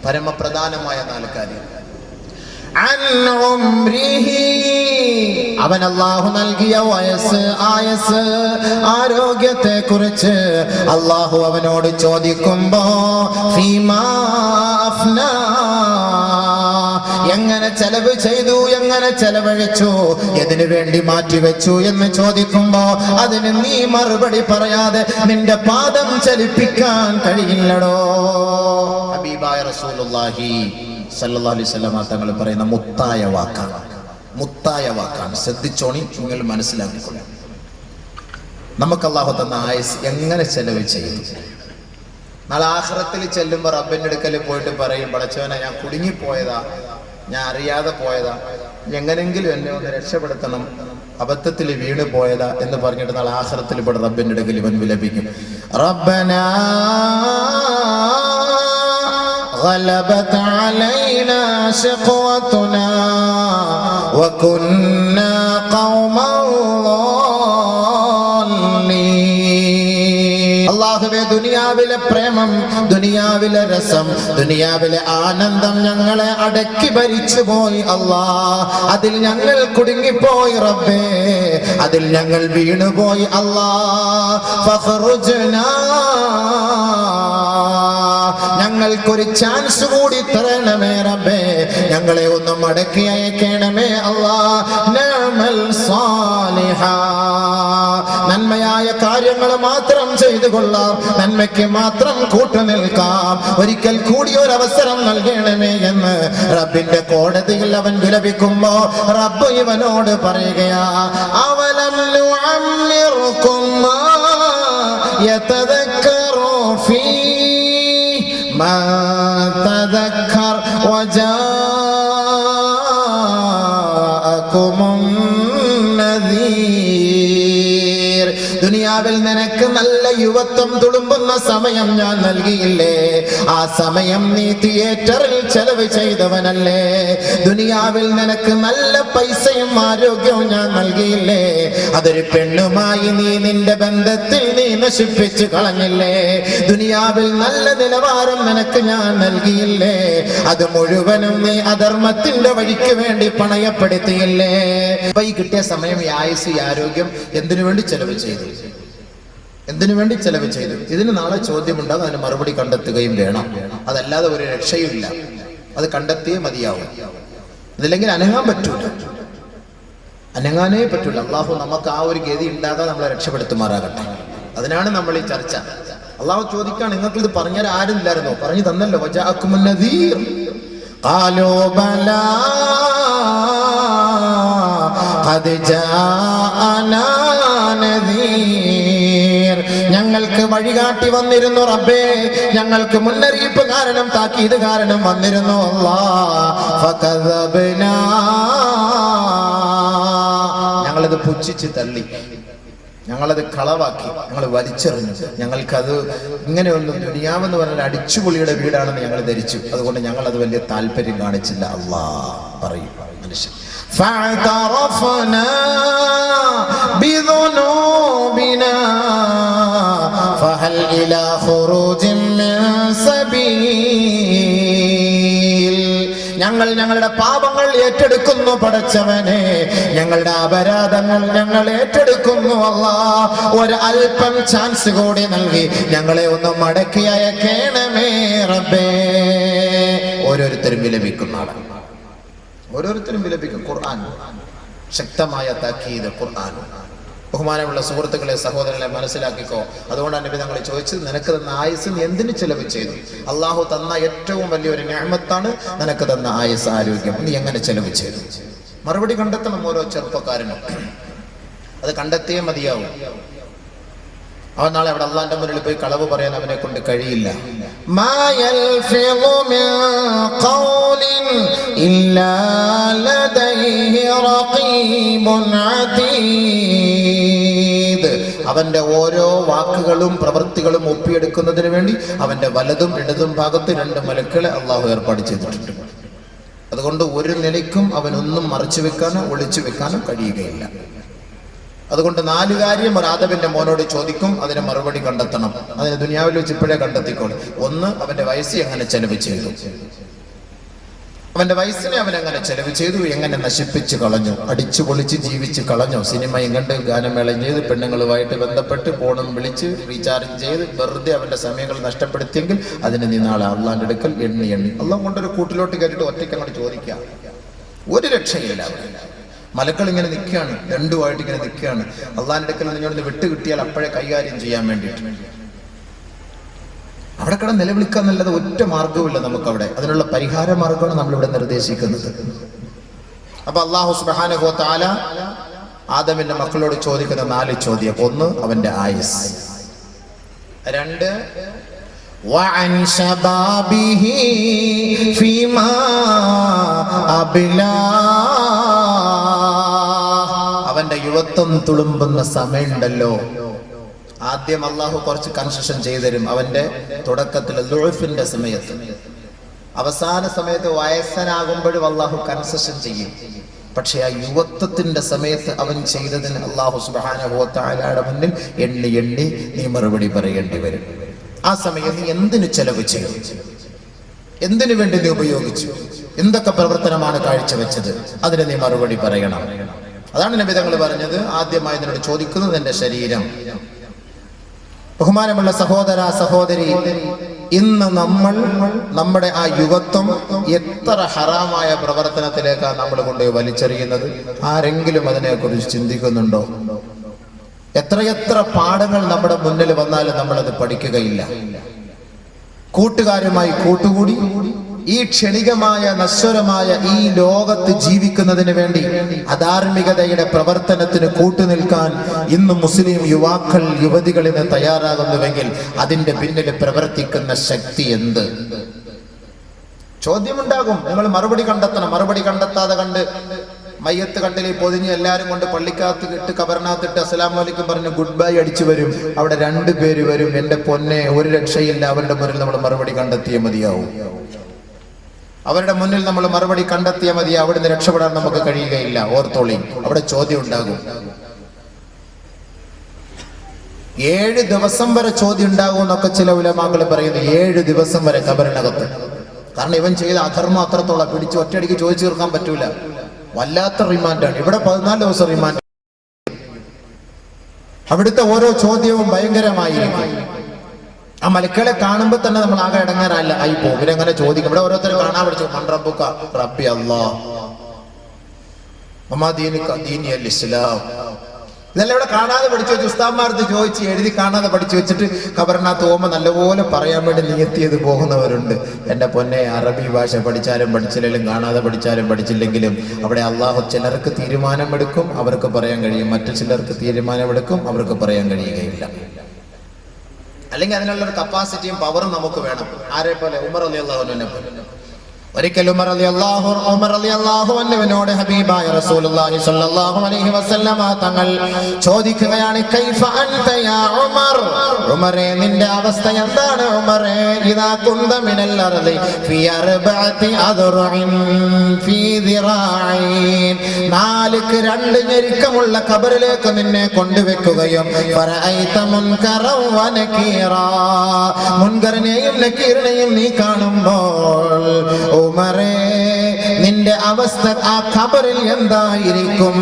പരമപ്രധാനമായ നാല് കാര്യം. അവൻ അല്ലാഹു നൽകിയ വയസ്സ്, ആയസ്, ആരോഗ്യത്തെ കുറിച്ച് അല്ലാഹു അവനോട് ചോദിക്കുമ്പോ ഫീമാ അഫ്നാ, എങ്ങനെ ചെലവ് ചെയ്തു, എങ്ങനെ ചെലവഴിച്ചു, എതിനു വേണ്ടി മാറ്റിവെച്ചു എന്ന് ചോദിക്കുമ്പോ അതിന് നീ മറുപടി പറയാതെ നിന്റെ പാദം ചലിപ്പിക്കാൻ കഴിയില്ലടോ. ഹബീബായ റസൂലുള്ളാഹി സല്ലല്ലാഹു അലൈഹി വസല്ലം തങ്ങൾ പറയുന്ന മുത്തായ വാക്കാണ്. മുത്തായ വാക്കാണ്. ശ്രദ്ധിച്ചോണി, നിങ്ങൾ മനസ്സിലാക്കിക്കൊള്ളു. നമുക്ക് അല്ലാഹു തന്ന ആയുസ് എങ്ങനെ ചെലവ് ചെയ്തു? നാളെ ആഖിറത്തിൽ ചെല്ലുമ്പോൾ റബ്ബിന്റെ അടുക്കൽ പോയിട്ട് പറയും, പടച്ചവനെ ഞാൻ കുടുങ്ങിപ്പോയതാ, ഞാൻ അറിയാതെ പോയതാ, എങ്ങനെങ്കിലും എന്നെ ഒന്ന് രക്ഷപ്പെടുത്തണം, അബദ്ധത്തിൽ വീണ് പോയതാ എന്ന് പറഞ്ഞിട്ട് നാളെ ആഖിറത്തിൽ ഇവിടെ റബ്ബിന്റെ അടുക്കൽ ഇവൻ വിലപിക്കും. റബ്ബനാ غلبت علينا شقوتنا وكنا قوما ضالين. അല്ലാഹുവേ, ദുനിയാവിലെ പ്രേമം, ദുനിയാവിലെ രസം, ദുനിയാവിലെ ആനന്ദം ഞങ്ങളെ അടക്കി ഭരിച്ചു പോയി അല്ലാ. അതിൽ ഞങ്ങൾ കുടുങ്ങിപ്പോയി റബ്ബേ, അതിൽ ഞങ്ങൾ വീണുപോയി അല്ലാ. ഫഖ്റുജ്നാ, ഞങ്ങൾക്കൊരു ചാൻസ് കൂടി തരണമേ റബ്ബേ, ഞങ്ങളെ ഒന്ന് മടക്കി അയക്കണമേ അല്ലാ. നഅമൽ സാലിഹാ, നന്മയായ കാര്യങ്ങൾ മാത്രം ചെയ്തു കൊള്ളാം, നന്മയ്ക്ക് മാത്രം കൂട്ടുനിൽക്കാം, ഒരിക്കൽ കൂടി ഒരു അവസരം നൽകണമേ എന്ന് റബ്ബിന്റെ കോടതിയിൽ അവൻ വിലപിക്കുമ്പോ റബ്ബ് ഇവനോട് പറയുകയാ, അവലം നുഅമ്മിറുകും മാ യതദക്കറു ഫീ മാ തദക്കർ വജാഅകുമുൻ നദീർ. ദുനിയാവിൽ നിനക്ക് നല്ല യുവത്വം തുളുമ്പുന്ന സമയം ഞാൻ നൽകിയില്ലേ? ആ സമയം നീ തിയേറ്ററിൽ ചെലവ് ചെയ്തവനല്ലേ? ദുനിയാവിൽ നിനക്ക് നല്ല പൈസയും ആരോഗ്യവും ഞാൻ നൽകിയില്ലേ? അതൊരു പെണ്ണുമായി നീ നിന്റെ ബന്ധത്തിൽ നീ നശിപ്പിച്ചു കളഞ്ഞില്ലേ? ദുനിയാവിൽ നല്ല നിലവാരം നിനക്ക് ഞാൻ നൽകിയില്ലേ? അത് മുഴുവനും നീ അധർമ്മത്തിന്റെ വഴിക്ക് വേണ്ടി പണയപ്പെടുത്തിയില്ലേ? അപ്പൊ ഈ കിട്ടിയ സമയം, ഈ ആയുസ്, ഈ ആരോഗ്യം എന്തിനു വേണ്ടി ചെലവ് ചെയ്തു? എന്തിനു വേണ്ടി ചെലവ് ചെയ്തു? ഇതിന് നാളെ ചോദ്യമുണ്ടാകും, അതിന് മറുപടി കണ്ടെത്തുകയും വേണം. അതല്ലാതെ ഒരു രക്ഷയുമില്ല. അത് കണ്ടെത്തിയേ മതിയാവും. ഇതില്ലെങ്കിൽ അനങ്ങാൻ പറ്റൂല, അനങ്ങാനേ പറ്റൂല. അള്ളാഹു നമുക്ക് ആ ഒരു ഗതി ഉണ്ടാകാൻ നമ്മളെ രക്ഷപ്പെടുത്തുമാറാകട്ടെ. അതിനാണ് നമ്മൾ ഈ ചർച്ച. അള്ളാഹു ചോദിക്കാൻ, നിങ്ങൾക്ക് ഇത് പറഞ്ഞാൽ ആരും ഇല്ലായിരുന്നോ? പറഞ്ഞു തന്നല്ലോ. വജാഅക്കുമുൻ നദീർ ഖാലൂ ബലാ ഖദ് ജാഅനാ നദീർ. ഞങ്ങൾക്ക് വഴികാട്ടി വന്നിരുന്നു റബ്ബേ, ഞങ്ങൾക്ക് മുന്നറിയിപ്പ് കാരണം, താക്കീത് കാരണം വന്നിരുന്നു. അല്ലാഹ് ഫകദബ്നാ, ഞങ്ങളത് പുച്ഛിച്ച് തള്ളി, ഞങ്ങളത് കളവാക്കി, ഞങ്ങൾ വലിച്ചെറിഞ്ഞു. ഞങ്ങൾക്കത് ഇങ്ങനെയൊന്നും, ദുനിയാവെന്ന് പറഞ്ഞാൽ അടിച്ചുപൊളിയുടെ വീടാണെന്ന് ഞങ്ങൾ ധരിച്ചു. അതുകൊണ്ട് ഞങ്ങൾ അത് വലിയ താല്പര്യം കാണിച്ചില്ല. അല്ലാഹ് പറയും മനുഷ്യൻ. فاعترفنا بذنوبنا فهل إلى خروج من سبيل. ഞങ്ങൾ ഞങ്ങളുടെ പാപങ്ങൾ ഏറ്റെടുക്കുന്നു പടച്ചവനെ, ഞങ്ങളുടെ അപരാധങ്ങൾ ഞങ്ങൾ ഏറ്റെടുക്കുന്നു അല്ലാഹ്. ഒരു അല്പം ചാൻസ് കൂടി നൽകി ഞങ്ങളെ ഒന്ന് മടക്കി അയക്കണമേ റബ്ബേ. ഓരോരുത്തരും വിലപിക്കുന്നതാണ്, ഓരോരുത്തരും വിലപിക്കും. ഖുർആൻ ശക്തമായ താക്കീത്. ഖുർആൻ ബഹുമാനമുള്ള സുഹൃത്തുക്കളെ, സഹോദരങ്ങളെ, മനസ്സിലാക്കിക്കോ. അതുകൊണ്ടാണ് നബി തങ്ങൾ ചോദിച്ചത്, നിനക്ക് തന്ന ആയുസ് നീ എന്തിനു ചെലവ് ചെയ്തു? അള്ളാഹു തന്ന ഏറ്റവും വലിയൊരു നിഅമത്താണ് നിനക്ക് തന്ന ആയുസ്, ആരോഗ്യം. നീ എങ്ങനെ ചെലവ് ചെയ്തു? മറുപടി കണ്ടെത്തണം ഓരോ ചെറുപ്പക്കാരനും. അത് കണ്ടെത്തിയേ മതിയാവും. അവൻ നാളെ അവിടെ അള്ളാന്റെ മുന്നിൽ പോയി കളവ് പറയാൻ അവനെ കൊണ്ട് കഴിയില്ല. അവന്റെ ഓരോ വാക്കുകളും പ്രവൃത്തികളും ഒപ്പിയെടുക്കുന്നതിന് വേണ്ടി അവന്റെ വലതും ഇടതും ഭാഗത്ത് 2 മലക്കുകളെ അള്ളാഹു ഏർപ്പാട് ചെയ്തിട്ടുണ്ട്. അതുകൊണ്ട് ഒരു നിലയ്ക്കും അവനൊന്നും മറച്ചു വെക്കാനോ ഒളിച്ചു വെക്കാനോ കഴിയുകയില്ല. അതുകൊണ്ട് 4 കാര്യം ഒരു ആദമിന്റെ മോനോട് ചോദിക്കും, അതിന് മറുപടി കണ്ടെത്തണം. അതിന് ദുനിയാവിൽ വെച്ച് ഇപ്പോഴേ കണ്ടെത്തിക്കോളും. 1, അവന്റെ വയസ്സ് എങ്ങനെ ചെലവ് ചെയ്തു, അവന്റെ വയസ്സിനെ അവൻ എങ്ങനെ ചെലവ് ചെയ്തു, എങ്ങനെ നശിപ്പിച്ച് കളഞ്ഞു, അടിച്ചു പൊളിച്ച് ജീവിച്ച് കളഞ്ഞു. സിനിമയും കണ്ട് ഗാനമേളം ചെയ്ത് പെണ്ണുങ്ങളുമായിട്ട് ബന്ധപ്പെട്ട് ഫോണും വിളിച്ച് റീചാർജ് ചെയ്ത് വെറുതെ അവന്റെ സമയങ്ങൾ നഷ്ടപ്പെടുത്തിയെങ്കിൽ അതിന് നീ നാളെ അള്ളാന്റെ അടുക്കൽ എണ്ണി അള്ളാഹ് കൊണ്ടൊരു കൂട്ടിലോട്ട് കയറ്റിട്ട് ഒറ്റയ്ക്ക് അങ്ങോട്ട് ചോദിക്കാം. ഒരു രക്ഷയില്ല. മലക്കൾ ഇങ്ങനെ നിൽക്കുകയാണ്, രണ്ടുമായിട്ട് ഇങ്ങനെ നിൽക്കുകയാണ്. അള്ളാന്റെ അടുക്കൽ നിന്നോട് വിട്ട് കിട്ടിയാൽ അപ്പോഴേ കൈകാര്യം ചെയ്യാൻ വേണ്ടിയിട്ട് അവിടെ കിടന്ന് നിലവിളിക്കാൻ നല്ലത് ഒറ്റ മാർഗവുമില്ല നമുക്കവിടെ. അതിനുള്ള പരിഹാര മാർഗമാണ് നമ്മളിവിടെ നിർദ്ദേശിക്കുന്നത്. അപ്പൊ അല്ലാഹു സുബ്ഹാനഹു വ തആല ആദമിന്റെ മക്കളോട് ചോദിക്കുന്ന 4 ചോദ്യം. 1, അവന്റെ ആയുസ്. 2, വഅൻ ശബാബിഹി ഫീമാ അബ്ലാ, അവന്റെ യുവത്വം തുളുമ്പുന്ന സമയമുണ്ടല്ലോ. ആദ്യം അള്ളാഹു കുറച്ച് കൺസെഷൻ ചെയ്തുതരും. അവന്റെ തുടക്കത്തിൽ ലുഅഫിന്റെ സമയത്ത്, അവസാന സമയത്ത് വയസ്സനാകുമ്പോഴും അള്ളാഹു കൺസെഷൻ ചെയ്യും. പക്ഷെ ആ യുവത്വത്തിന്റെ സമയത്ത് അവൻ ചെയ്തതിന് അള്ളാഹു സുബ്ഹാനഹു വ തആലയുടെ മുന്നിൽ എണ്ണി എണ്ണി നീ മറുപടി പറയേണ്ടി വരും. ആ സമയം നീ എന്തിനു ചെലവ് ചെയ്തു, എന്തിനു വേണ്ടി നീ ഉപയോഗിച്ചു, എന്തൊക്കെ പ്രവർത്തനമാണ് കാഴ്ചവെച്ചത്, അതിന് നീ മറുപടി പറയണം. അതാണ് നബി തങ്ങൾ പറഞ്ഞത്, ആദ്യമായി നിന്നോട് ചോദിക്കുന്നത് എന്റെ ശരീരം. ബഹുമാനമുള്ള സഹോദര സഹോദരി, ഇന്ന് നമ്മൾ നമ്മുടെ ആ യുവത്വം എത്ര ഹറാമായ പ്രവർത്തനത്തിലേക്കാണ് നമ്മൾ കൊണ്ടുപോയി വലിച്ചെറിയുന്നത്? ആരെങ്കിലും അതിനെക്കുറിച്ച് ചിന്തിക്കുന്നുണ്ടോ? എത്രയെത്ര പാഠങ്ങൾ നമ്മുടെ മുന്നിൽ വന്നാലും നമ്മളത് പഠിക്കുകയില്ല. കൂട്ടുകാരുമായി കൂട്ടുകൂടി ഈ ക്ഷണികമായ നശ്വരമായ ഈ ലോകത്ത് ജീവിക്കുന്നതിന് വേണ്ടി അധാർമികതയുടെ പ്രവർത്തനത്തിന് കൂട്ടുനിൽക്കാൻ ഇന്ന് മുസ്ലിം യുവാക്കൾ യുവതികൾ ഇന്ന് തയ്യാറാകുന്നുവെങ്കിൽ അതിന്റെ പിന്നിൽ പ്രവർത്തിക്കുന്ന ശക്തി എന്ത്? ചോദ്യമുണ്ടാകും. നിങ്ങൾ മറുപടി കണ്ടെത്തണം. മറുപടി കണ്ടെത്താതെ കണ്ട് മയ്യത്ത് കട്ടിലിൽ പൊതിഞ്ഞ് എല്ലാവരും കൊണ്ട് പള്ളിക്കകത്ത് ഇട്ട് കബറിനകത്തിട്ട് അസ്സലാമു അലൈക്കും പറഞ്ഞ് ഗുഡ് ബൈ അടിച്ചു വരും. അവിടെ 2 പേര് വരും. എൻ്റെ പൊന്നെ, ഒരു രക്ഷയില്ല. അവരുടെ മുന്നിൽ നമ്മൾ മറുപടി കണ്ടെത്തിയേ മതിയാവും. അവരുടെ മുന്നിൽ നമ്മൾ മറുപടി കണ്ടെത്തിയ മതി. അവിടുന്ന് രക്ഷപ്പെടാൻ നമുക്ക് കഴിയുകയില്ല. ഓർത്തോളി, അവിടെ ചോദ്യം ഉണ്ടാകും. 7 ദിവസം വരെ ചോദ്യം ഉണ്ടാകും എന്നൊക്കെ ചില ഉലമാക്കൾ പറയുന്നു. 7 ദിവസം വരെ കബറിനകത്ത്. കാരണം ഇവൻ ചെയ്ത അധർമ്മം അത്രത്തോളം പിടിച്ച് ഒറ്റയടിക്ക് ചോദിച്ചു തീർക്കാൻ പറ്റൂല. വല്ലാത്ത റിമാൻഡാണ്. ഇവിടെ 14 ദിവസം റിമാൻഡ്. അവിടുത്തെ ഓരോ ചോദ്യവും ഭയങ്കരമായിരിക്കും. ആ മലക്കളെ കാണുമ്പോൾ തന്നെ നമ്മൾ ആകെ ഇടങ്ങാറല്ല ആയി പോകും. ഇവരങ്ങനെ ചോദിക്കും. ഇവിടെ ഓരോരുത്തർ കാണാൻ പഠിച്ചു. മൻ റബ്ബുക? റബ്ബി അല്ലാഹ്. വമാ ദീനുക? ദീനി അൽ ഇസ്ലാം. ഇതെല്ലാം ഇവിടെ കാണാതെ പഠിച്ചു വെച്ച് ഉസ്താദ്മാർക്ക് ചോദിച്ച് എഴുതി കാണാതെ പഠിച്ചു വെച്ചിട്ട് ഖബറിനകത്ത് പോകുമ്പോൾ നല്ലപോലെ പറയാൻ വേണ്ടി നിയത്തിയത് പോകുന്നവരുണ്ട്. എൻ്റെ പൊന്നെ, അറബി ഭാഷ പഠിച്ചാലും പഠിച്ചില്ലെങ്കിലും കാണാതെ പഠിച്ചാലും പഠിച്ചില്ലെങ്കിലും അവിടെ അള്ളാഹു ചിലർക്ക് തീരുമാനമെടുക്കും, അവർക്ക് പറയാൻ കഴിയും. മറ്റു ചിലർക്ക് തീരുമാനമെടുക്കും, അവർക്ക് പറയാൻ കഴിയുകയില്ല. അല്ലെങ്കിൽ അതിനുള്ളൊരു കപ്പാസിറ്റിയും പവറും നമുക്ക് വേണം. ആരെ പോലെ? ഉമർ റളിയല്ലാഹു അൻഹുവിനെ പോലെ. ഒരിക്കൽ ഉമർ റളിയല്ലാഹു അൻഹുവിനോട് ഹബീബായ റസൂലുള്ളാഹി സ്വല്ലല്ലാഹു അലൈഹി വസല്ലമ തങ്ങൾ ചോദിക്കുകയാണ്, കൈഫ അൻത യാ ഉമർ? ഉമറേ, നിന്റെ അവസ്ഥ എന്താണ് ഉമറേ? ഇദാ കുന്ത മിനൽ അർളി ഫീ അർബഅതി അദ്റുഇൻ ഫീ ദിറാഇൻ. 2 ഞെരുക്കമുള്ള ഖബറിലേക്ക് നിന്നെ കൊണ്ടുവെക്കുകയും ഫറഅയ്ത മുൻകറൻ വ നകീറാ, മുൻകറിനെയും നകീറിനെയും നീ കാണുമ്പോൾ ഉമറേ, നിന്റെ അവസ്ഥ ആ ഖബറിൽ എന്തായിരിക്കും?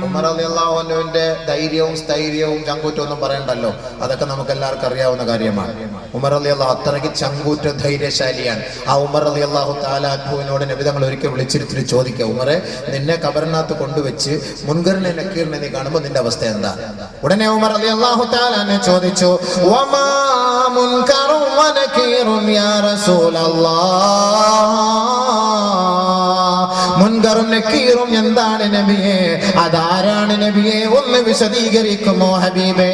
ഉമർ റളിയല്ലാഹു അൻഹുവിന്റെ ധൈര്യവും സ്ഥൈര്യവും ചങ്കൂറ്റവും ഒന്നും പറയണ്ടല്ലോ. അതൊക്കെ നമുക്ക് എല്ലാവർക്കും അറിയാവുന്ന കാര്യമാണ്. ഉമർ റളിയല്ലാഹു അത്രയ്ക്ക് ചങ്കൂറ്റ ധൈര്യശാലിയാണ്. ആ ഉമർ റളിയല്ലാഹു തആല അൻഹുവിനോട് നബി തങ്ങൾ ഒരിക്കൽ വിളിച്ചിരുത്തി ചോദിക്കുക, ഉമറെ, നിന്നെ ഖബറിനകത്ത് കൊണ്ടുവച്ച് മുൻകറിനെ നക്കീറിനെ നീ കാണുമ്പോൾ നിന്റെ അവസ്ഥ എന്താ? ഉടനെ ഉമർ റളിയല്ലാഹു തആല എന്നെ ചോദിച്ചു, വമാ മുൻകറുൻ വ നകീറുൻ യാ റസൂലല്ലാഹ്. മുൻകറും നക്കീറും എന്താണ് നബിയേ? അതാരാണ് നബിയേ? ഒന്ന് വിശദീകരിക്കുമോ ഹബീബേ?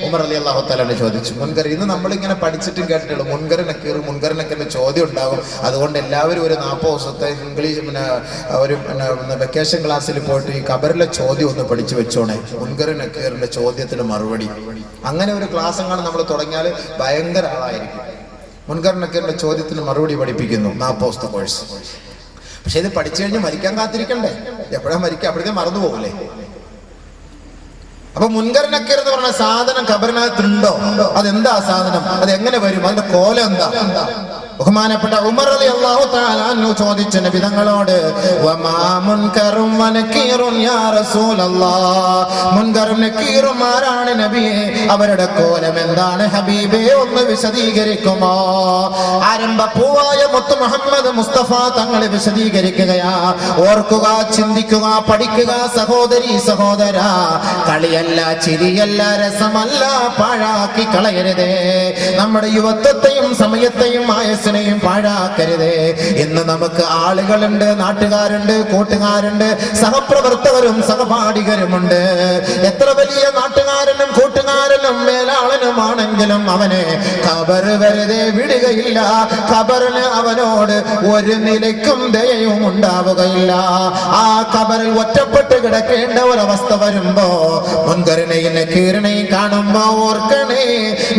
ഉമർ റളിയല്ലാഹു തആല ചോദിച്ചു. മുൻകർ ഇന്ന് നമ്മളിങ്ങനെ പഠിച്ചിട്ടും കേട്ടിട്ടുള്ളൂ. മുൻകർ നക്കീറിന്റെ ചോദ്യം ഉണ്ടാകും. അതുകൊണ്ട് എല്ലാവരും ഒരു 40 ദിവസത്തെ ഇംഗ്ലീഷ് ഒരു വെക്കേഷൻ ക്ലാസ്സിൽ പോയിട്ട് ഈ ഖബറിലെ ചോദ്യം ഒന്ന് പഠിച്ചു വെച്ചോണേ. മുൻകർ നക്കീറിന്റെ ചോദ്യത്തിന് മറുപടി. അങ്ങനെ ഒരു ക്ലാസ് എങ്ങാനും നമ്മൾ തുടങ്ങിയാൽ ഭയങ്കര ആളായിരിക്കും. മുൻകർ നക്കീറിന്റെ ചോദ്യത്തിന് മറുപടി പഠിപ്പിക്കുന്നു 40 ദിവസത്തെ കോഴ്സ്. പക്ഷെ ഇത് പഠിച്ചു കഴിഞ്ഞ് മരിക്കാൻ കാത്തിരിക്കണ്ടേ? എപ്പോഴാ മരിക്കുക? അപ്പോഴത്തേക്കും മറന്നു പോകൂലേ? അപ്പൊ മുൻകർ നക്കീർ എന്ന് പറഞ്ഞ സാധനം ഖബറിനകത്തുണ്ടോ? അതെന്താ സാധനം? അത് എങ്ങനെ വരും? അതിന്റെ കോലം എന്താ? ബഹുമാനപ്പെട്ട ഉമർ റളിയല്ലാഹു തആല അൻഹു ചോദിച്ചു നബി തങ്ങളോട്, വമാ മുൻകറും വ നകീറുൻ യാ റസൂലല്ലാഹ്. മുൻകറും നകീറും ആരാണ് നബിയേ? അവരുടെ കോലം എന്താണ് ഹബീബേ? ഒന്ന് വിശദീകരിക്കുമോ? ആരംഭപ്പൂവായ മുത്ത് മുഹമ്മദ് മുസ്തഫ തങ്ങളെ വിശദീകരിക്കുകയാ. ഓർക്കുക, ചിന്തിക്കുക, പഠിക്കുക സഹോദരി സഹോദര. കളിയല്ല, ചിരിയല്ല, രസമല്ല, പാഴാക്കി കളയരുതേ. നമ്മുടെ യുവത്വത്തെയും സമയത്തെയും ആയസിനെയും പാഴാക്കരുതേ. ഇന്ന് നമുക്ക് ആളുകളുണ്ട്, നാട്ടുകാരുണ്ട്, കൂട്ടുകാരുണ്ട്, സഹപ്രവർത്തകരും സഹപാഠികരുമുണ്ട്. എത്ര വലിയ നാട്ടുകാരനും കൂട്ടുകാരനും മേലാളനുമാണെങ്കിലും അവനെ ഖബർ വെറുതെ വിടുകയില്ല. ഖബറിന് അവനോട് ഒരു നിലയ്ക്കും ദയയും ഉണ്ടാവുകയില്ല. ആ ഖബറിൽ ഒറ്റപ്പെട്ട് കിടക്കേണ്ട ഒരവസ്ഥ വരുമ്പോ മുൻകറിനെയും നക്കീറിനെയും കാണുമ്പോ ഓർക്കണേ,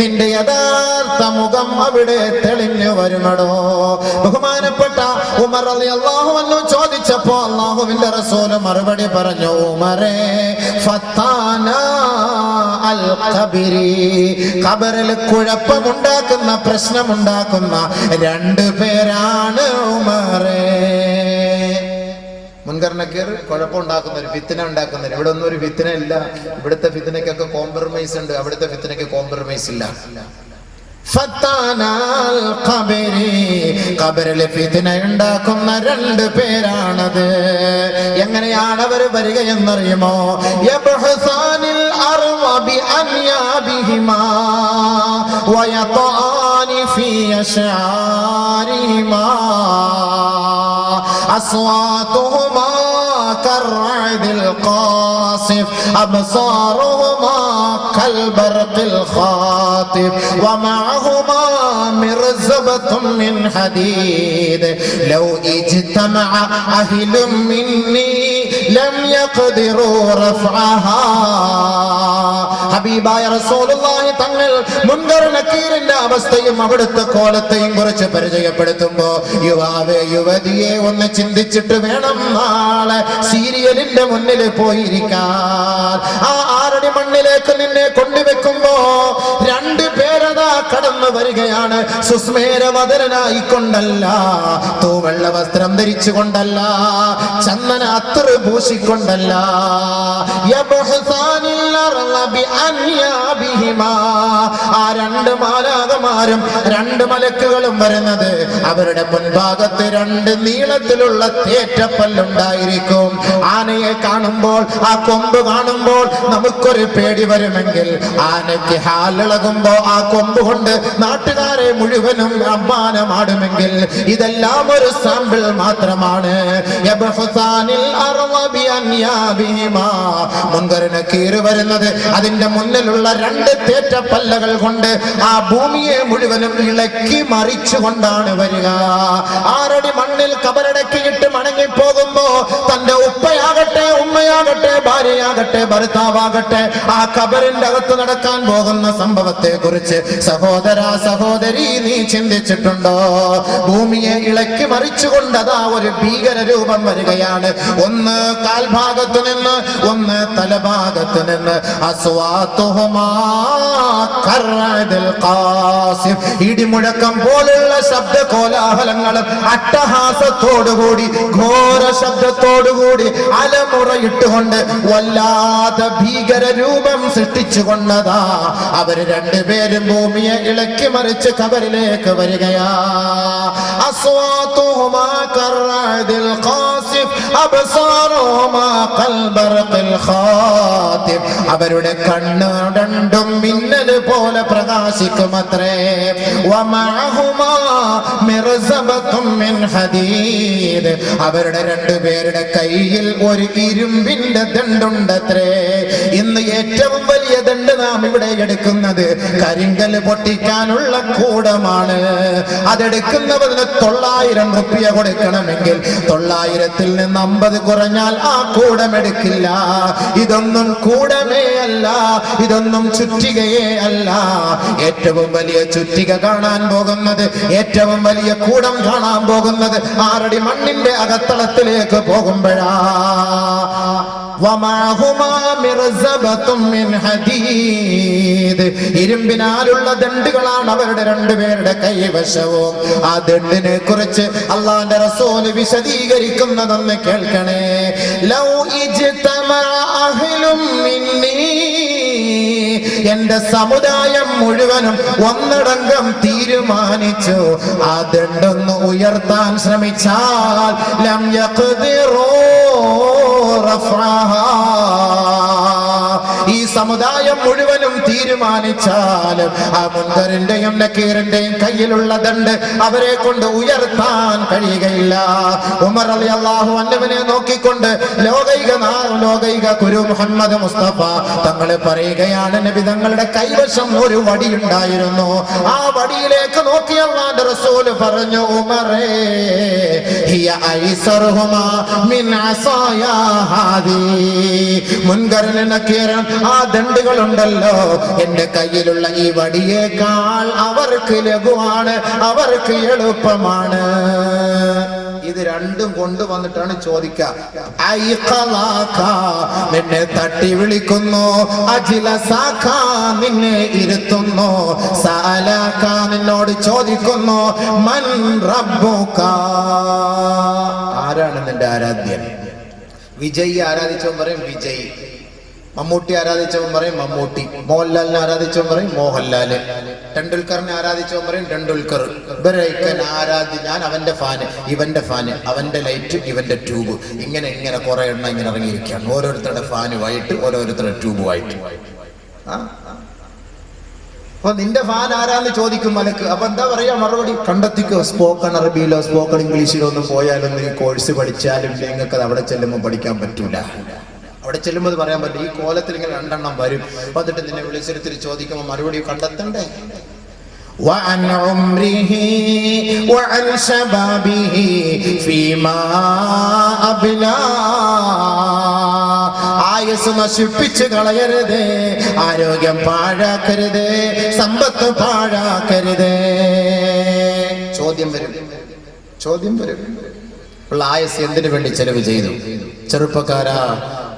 നിന്റെ യഥാർത്ഥ മുഖം അവിടെ തെളിഞ്ഞു വരുമടോ. ബഹുമാനപ്പെട്ട ഉമർ റളിയല്ലാഹു അൻഹു ചോദിച്ചപ്പോ അല്ലാഹുവിന്റെ റസൂൽ മറുപടി പറഞ്ഞു, ഉമറേ, ഫത്താന അൽ ഖബരി. ഖബറിൽ കുഴപ്പമുണ്ടാക്കുന്ന, പ്രശ്നമുണ്ടാക്കുന്ന 2 പേരാണ് ഉമറേ. മുൻകർ നക്കീർ കുഴപ്പമുണ്ടാക്കുന്നവർ, ഫിത്ന ഉണ്ടാക്കുന്നവർ. ഇവിടെ ഒന്നും ഒരു ഫിത്ന ഇല്ല. ഇവിടുത്തെ ഫിത്നയ്ക്കൊക്കെ കോംപ്രമൈസ് ഉണ്ട്, അവിടുത്തെ ഫിത്നയ്ക്ക് കോംപ്രമൈസ് ഇല്ല. ഖബറിലെ ഫിത്ന ഉണ്ടാക്കുന്ന 2 പേരാണത്. എങ്ങനെയാണ് അവർ വരിക എന്നറിയുമോ? യബ്ഹസാനിൽ അർള ബിഅൻയാബിഹിമാ വയതാനി ഫീ അശ്ആരിഹിമാ അസ്വാതുഹുമാ കർഅദിൽ ഖാസിഫ് അബ്സാറുഹുമാ كالبرق الخاطف ومعهما مرزبة من حديد لو اجتمع أهل مني لم يقدروا رفعها. ഹബീബായ റസൂലുള്ളാഹി തങ്ങൾ മുൻകർ നക്കീറിന്റെ അവസ്ഥയും അവിടുത്തെ കോലത്തെയും കുറിച്ച് പരിചയപ്പെടുത്തുമ്പോ, യുവാവേ യുവതിയെ ഒന്ന് ചിന്തിച്ചിട്ട് വേണം നാളെ സീരിയലിന്റെ മുന്നിൽ പോയിരിക്കാൻ. ആ 6 അടി മണ്ണിലേക്ക് നിന്നെ കൊണ്ടുവെക്കുമ്പോ 2 പേരതാ കടന്നു വരികയാണ്. സുസ്മേരവദനായിക്കൊണ്ടല്ല, തൂവെള്ള വസ്ത്രം ധരിച്ചുകൊണ്ടല്ല, ചന്ദന അത്തർ പൂശിക്കൊണ്ടല്ല, ആ 2 മാലാഖമാരും 2 മലക്കുകളും വരുന്നത് അവരുടെ മുൻഭാഗത്ത് 2 നീളത്തിലുള്ള തേറ്റപ്പല്ലുണ്ടായിരിക്കും. ആനയെ കാണുമ്പോൾ, ആ കൊമ്പ് കാണുമ്പോൾ നമുക്കൊരു പേടി വരുമെങ്കിൽ, ആനയ്ക്ക് ഹാലിളകുമ്പോ ആ കൊമ്പ് കൊണ്ട് നാട്ടുകാരെ മുഴുവനും അമ്മാനമാടുമെങ്കിൽ, ഇതെല്ലാം ഒരു സാമ്പിൾ മാത്രമാണ്. മുൻകറിന് കീറ് വരുന്നത് അതിന്റെ മുന്നിലുള്ള 2 തേറ്റപ്പല്ലകൾ കൊണ്ട് ആ ഭൂമിയെ മുഴുവനും ഇളക്കി മറിച്ചുകൊണ്ടാണ് വരിക. 6 അടി മണ്ണിൽ കബറടക്കിയിട്ട് മടങ്ങിപ്പോകുമ്പോ തന്റെ ഉപ്പയാകട്ടെ, ഉമ്മയാകട്ടെ, ഭാര്യയാകട്ടെ, ഭർത്താവാകട്ടെ, ആ കബറിന്റെ അകത്ത് നടക്കാൻ പോകുന്ന സംഭവത്തെ കുറിച്ച് സഹോദര സഹോദരി നീ ചിന്തിച്ചിട്ടുണ്ടോ? ഭൂമിയെ ഇളക്കി മറിച്ചുകൊണ്ട് അതാ ഒരു ഭീകര രൂപം വരികയാണ്. ഒന്ന് കാൽഭാഗത്ത് നിന്ന്, ഒന്ന് തലഭാഗത്ത് നിന്ന്. ഇടിമുഴക്കം പോലുള്ള ശബ്ദ കോലാഹലങ്ങളും അട്ടഹാസത്തോടുകൂടി, ഘോര ശബ്ദത്തോടുകൂടി, അലമുറയിട്ടുകൊണ്ട് വല്ലാതെ ഭീകര രൂപം സൃഷ്ടിച്ചുകൊണ്ടതാ അവര് 2 പേരും ഭൂമിയെ ഇളക്കി മറിച്ച് കബറിലേക്ക് വരികയാ. അസ്വാതുഹുമാ കർഅദിൽ ഖാസിഫ് അബ്സാറുഹുമാ കൽബർഖിൽ ഖാതിഫ്. അവരുടെ കണ്ണ് 2 മിന്നൽ പോലെ പ്രകാശിക്കുമത്രേ. വമഅഹുമാ മിർസബത്തും മിൻ ഹദീദ്. അവരുടെ 2 പേരുടെ കയ്യിൽ ഒരു ഇരുമ്പിന്റെ ദണ്ഡുണ്ടത്രേ. ഇന്ന് ഏറ്റവും വലിയ ദണ്ഡ് നാം ഇവിടെ എടുക്കുന്നത് കരിങ്കല് പൊട്ടിക്കാനുള്ള കൂടമാണ്. അതെടുക്കുന്നതിന് 900 റുപ്യ കൊടുക്കണമെങ്കിൽ 900-ൽ നിന്ന് 50 കുറഞ്ഞാൽ ആ കൂടം എടുക്കില്ല. ഇതൊന്നും കൂടമേ അല്ല, ഇതൊന്നും ചുറ്റികയേ അല്ല. ഏറ്റവും വലിയ ചുറ്റിക കാണാൻ പോകുന്നത്, ഏറ്റവും വലിയ കൂടം കാണാൻ പോകുന്നത് 6 അടി മണ്ണിന്റെ അകത്തളത്തിലേക്ക് പോകുമ്പോഴാ. ഇരുമ്പിനാലുള്ള ദണ്ഡുകളാണ് അവരുടെ 2 പേരുടെ കൈവശവും. ആ ദണ്ഡിനെ കുറിച്ച് അള്ളാന്റെ റസൂൽ വിശദീകരിക്കുന്നതെന്ന് കേൾക്കണേ. ലൗ ഇജ്തമഅ അഹ്ലും മിന്നീ, എന്റെ സമുദായം മുഴുവനും ഒന്നടങ്കം തീരുമാനിച്ചു ആ ദണ്ഡൊന്ന് ഉയർത്താൻ ശ്രമിച്ചാൽ ലം യഖ്ദിറൂ റഫഅഹാ. ഈ സമുദായം മുഴുവനും തീരുമാനിച്ചാലും ആ മുൻകറിന്റെയും നക്കീറിന്റെയും കയ്യിലുള്ള ദണ്ഡ് അവരെ കൊണ്ട് ഉയർത്താൻ കഴിയുകയില്ല. ഉമർ റളിയല്ലാഹു അൻഹുവിനെ നോക്കിക്കൊണ്ട് ലോകൈക ഗുരു മുഹമ്മദ് മുസ്തഫ തങ്ങൾ പറയുകയാണ്, നബി തങ്ങളുടെ കൈവശം ഒരു വടിയുണ്ടായിരുന്നു. ആ വടിയിലേക്ക് നോക്കി അല്ലാഹുവിന്റെ റസൂൽ പറഞ്ഞു, ഉമറേ ഹിയ ഐസറുഹുമാ മിൻ അസായാ ഹാദി. മുൻകറിന് നക്കീറും ആ ദണ്ഡുകളുണ്ടല്ലോ, എന്റെ കയ്യിലുള്ള ഈ വടിയേക്കാൾ അവർക്ക് ലഘുവാണ്, അവർക്ക് എളുപ്പമാണ്. ഇത് 2ഉം കൊണ്ടുവന്നിട്ടാണ് ചോദിക്കുക. നിന്നെ തട്ടി വിളിക്കുന്നു, അജിലസാഖ നിന്നെ ഇരുത്തുന്നു, സഅലാഖ നിന്നോട് ചോദിക്കുന്നു, മൻ റബ്ബുക, ആരാണ് നിന്റെ ആരാധ്യൻ? വിജയ് ആരാധിച്ചവൻ പറയും വിജയ്, മമ്മൂട്ടി ആരാധിച്ചവൻ പറയും മമ്മൂട്ടി, മോഹൻലാലിനെ ആരാധിച്ചവൻ പറയും മോഹൻലാല്, ടെണ്ടുൽക്കറിനെ ആരാധിച്ചവൻ പറയും ടെണ്ടുൽക്കർ. ഇവരൊക്കെ ഞാൻ അവന്റെ ഫാന്, ഇവന്റെ ഫാന്, അവന്റെ ലൈറ്റ്, ഇവന്റെ ട്യൂബ്, ഇങ്ങനെ കുറെ എണ്ണം ഇങ്ങനെ ഇറങ്ങിയിരിക്കുകയാണ്. ഓരോരുത്തരുടെ ഫാനുമായിട്ട്, ഓരോരുത്തരുടെ ട്യൂബുമായിട്ട്. അപ്പൊ നിന്റെ ഫാൻ ആരാന്ന് ചോദിക്കും മലക്ക്. അപ്പൊ എന്താ പറയാ മറുപടി? കണ്ടെത്തിക്കോ. സ്പോക്കൺ അറബിയിലോ സ്പോക്കൺ ഇംഗ്ലീഷിലോ ഒന്നും പോയാലൊന്നും ഈ കോഴ്സ് പഠിച്ചാലും നിങ്ങൾക്ക് അത് അവിടെ ചെല്ലുമ്പോൾ പഠിക്കാൻ പറ്റൂല. അവിടെ ചെല്ലുമ്പോൾ പറയാൻ പറ്റും. ഈ കോലത്തിൽ ഇങ്ങനെ 2 എണ്ണം വരും. വന്നിട്ട് നിന്നെ വിളിച്ചെടുത്തിട്ട് ചോദിക്കുമ്പോൾ മറുപടി കണ്ടെത്തണ്ടേ? وعن عمره وعن شبابه فيما أبلى ആയുസ് നശിപ്പിച്ച് കളയരുത്, ആരോഗ്യം പാഴാക്കരുത്, സമ്പത്ത് പാഴാക്കരുത്. ചോദ്യം വരും. ഉള്ള ആയുസ് എന്തിനു വേണ്ടി ചെലവ് ചെയ്തു?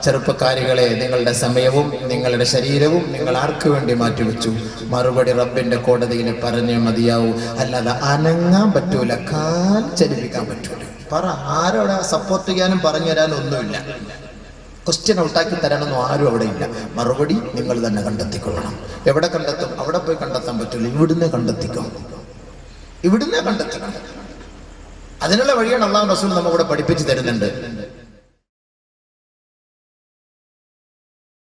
ചെറുപ്പക്കാരികളെ, നിങ്ങളുടെ സമയവും നിങ്ങളുടെ ശരീരവും നിങ്ങൾ ആർക്ക് വേണ്ടി മാറ്റിവെച്ചു? മറുപടി റബ്ബിന്റെ കോടതിയിൽ പറഞ്ഞേ മതിയാവൂ. അല്ലാതെ അനങ്ങാൻ പറ്റൂല, കാൽ ചലിപ്പിക്കാൻ പറ്റൂല. പറ, ആരോടെ സപ്പോർട്ട് ചെയ്യാനും പറഞ്ഞു തരാനും ഒന്നുമില്ല. ക്വസ്റ്റ്യൻ ഔട്ടാക്കി തരാനൊന്നും ആരും അവിടെ ഇല്ല. മറുപടി നിങ്ങൾ തന്നെ കണ്ടെത്തിക്കൊള്ളണം. എവിടെ കണ്ടെത്തും? അവിടെ പോയി കണ്ടെത്താൻ പറ്റില്ല. ഇവിടുന്ന് കണ്ടെത്തിക്കണം. അതിനുള്ള വഴിയാണ് അല്ലാഹു റസൂൽ നമ്മളിവിടെ പഠിപ്പിച്ചു തരുന്നുണ്ട്.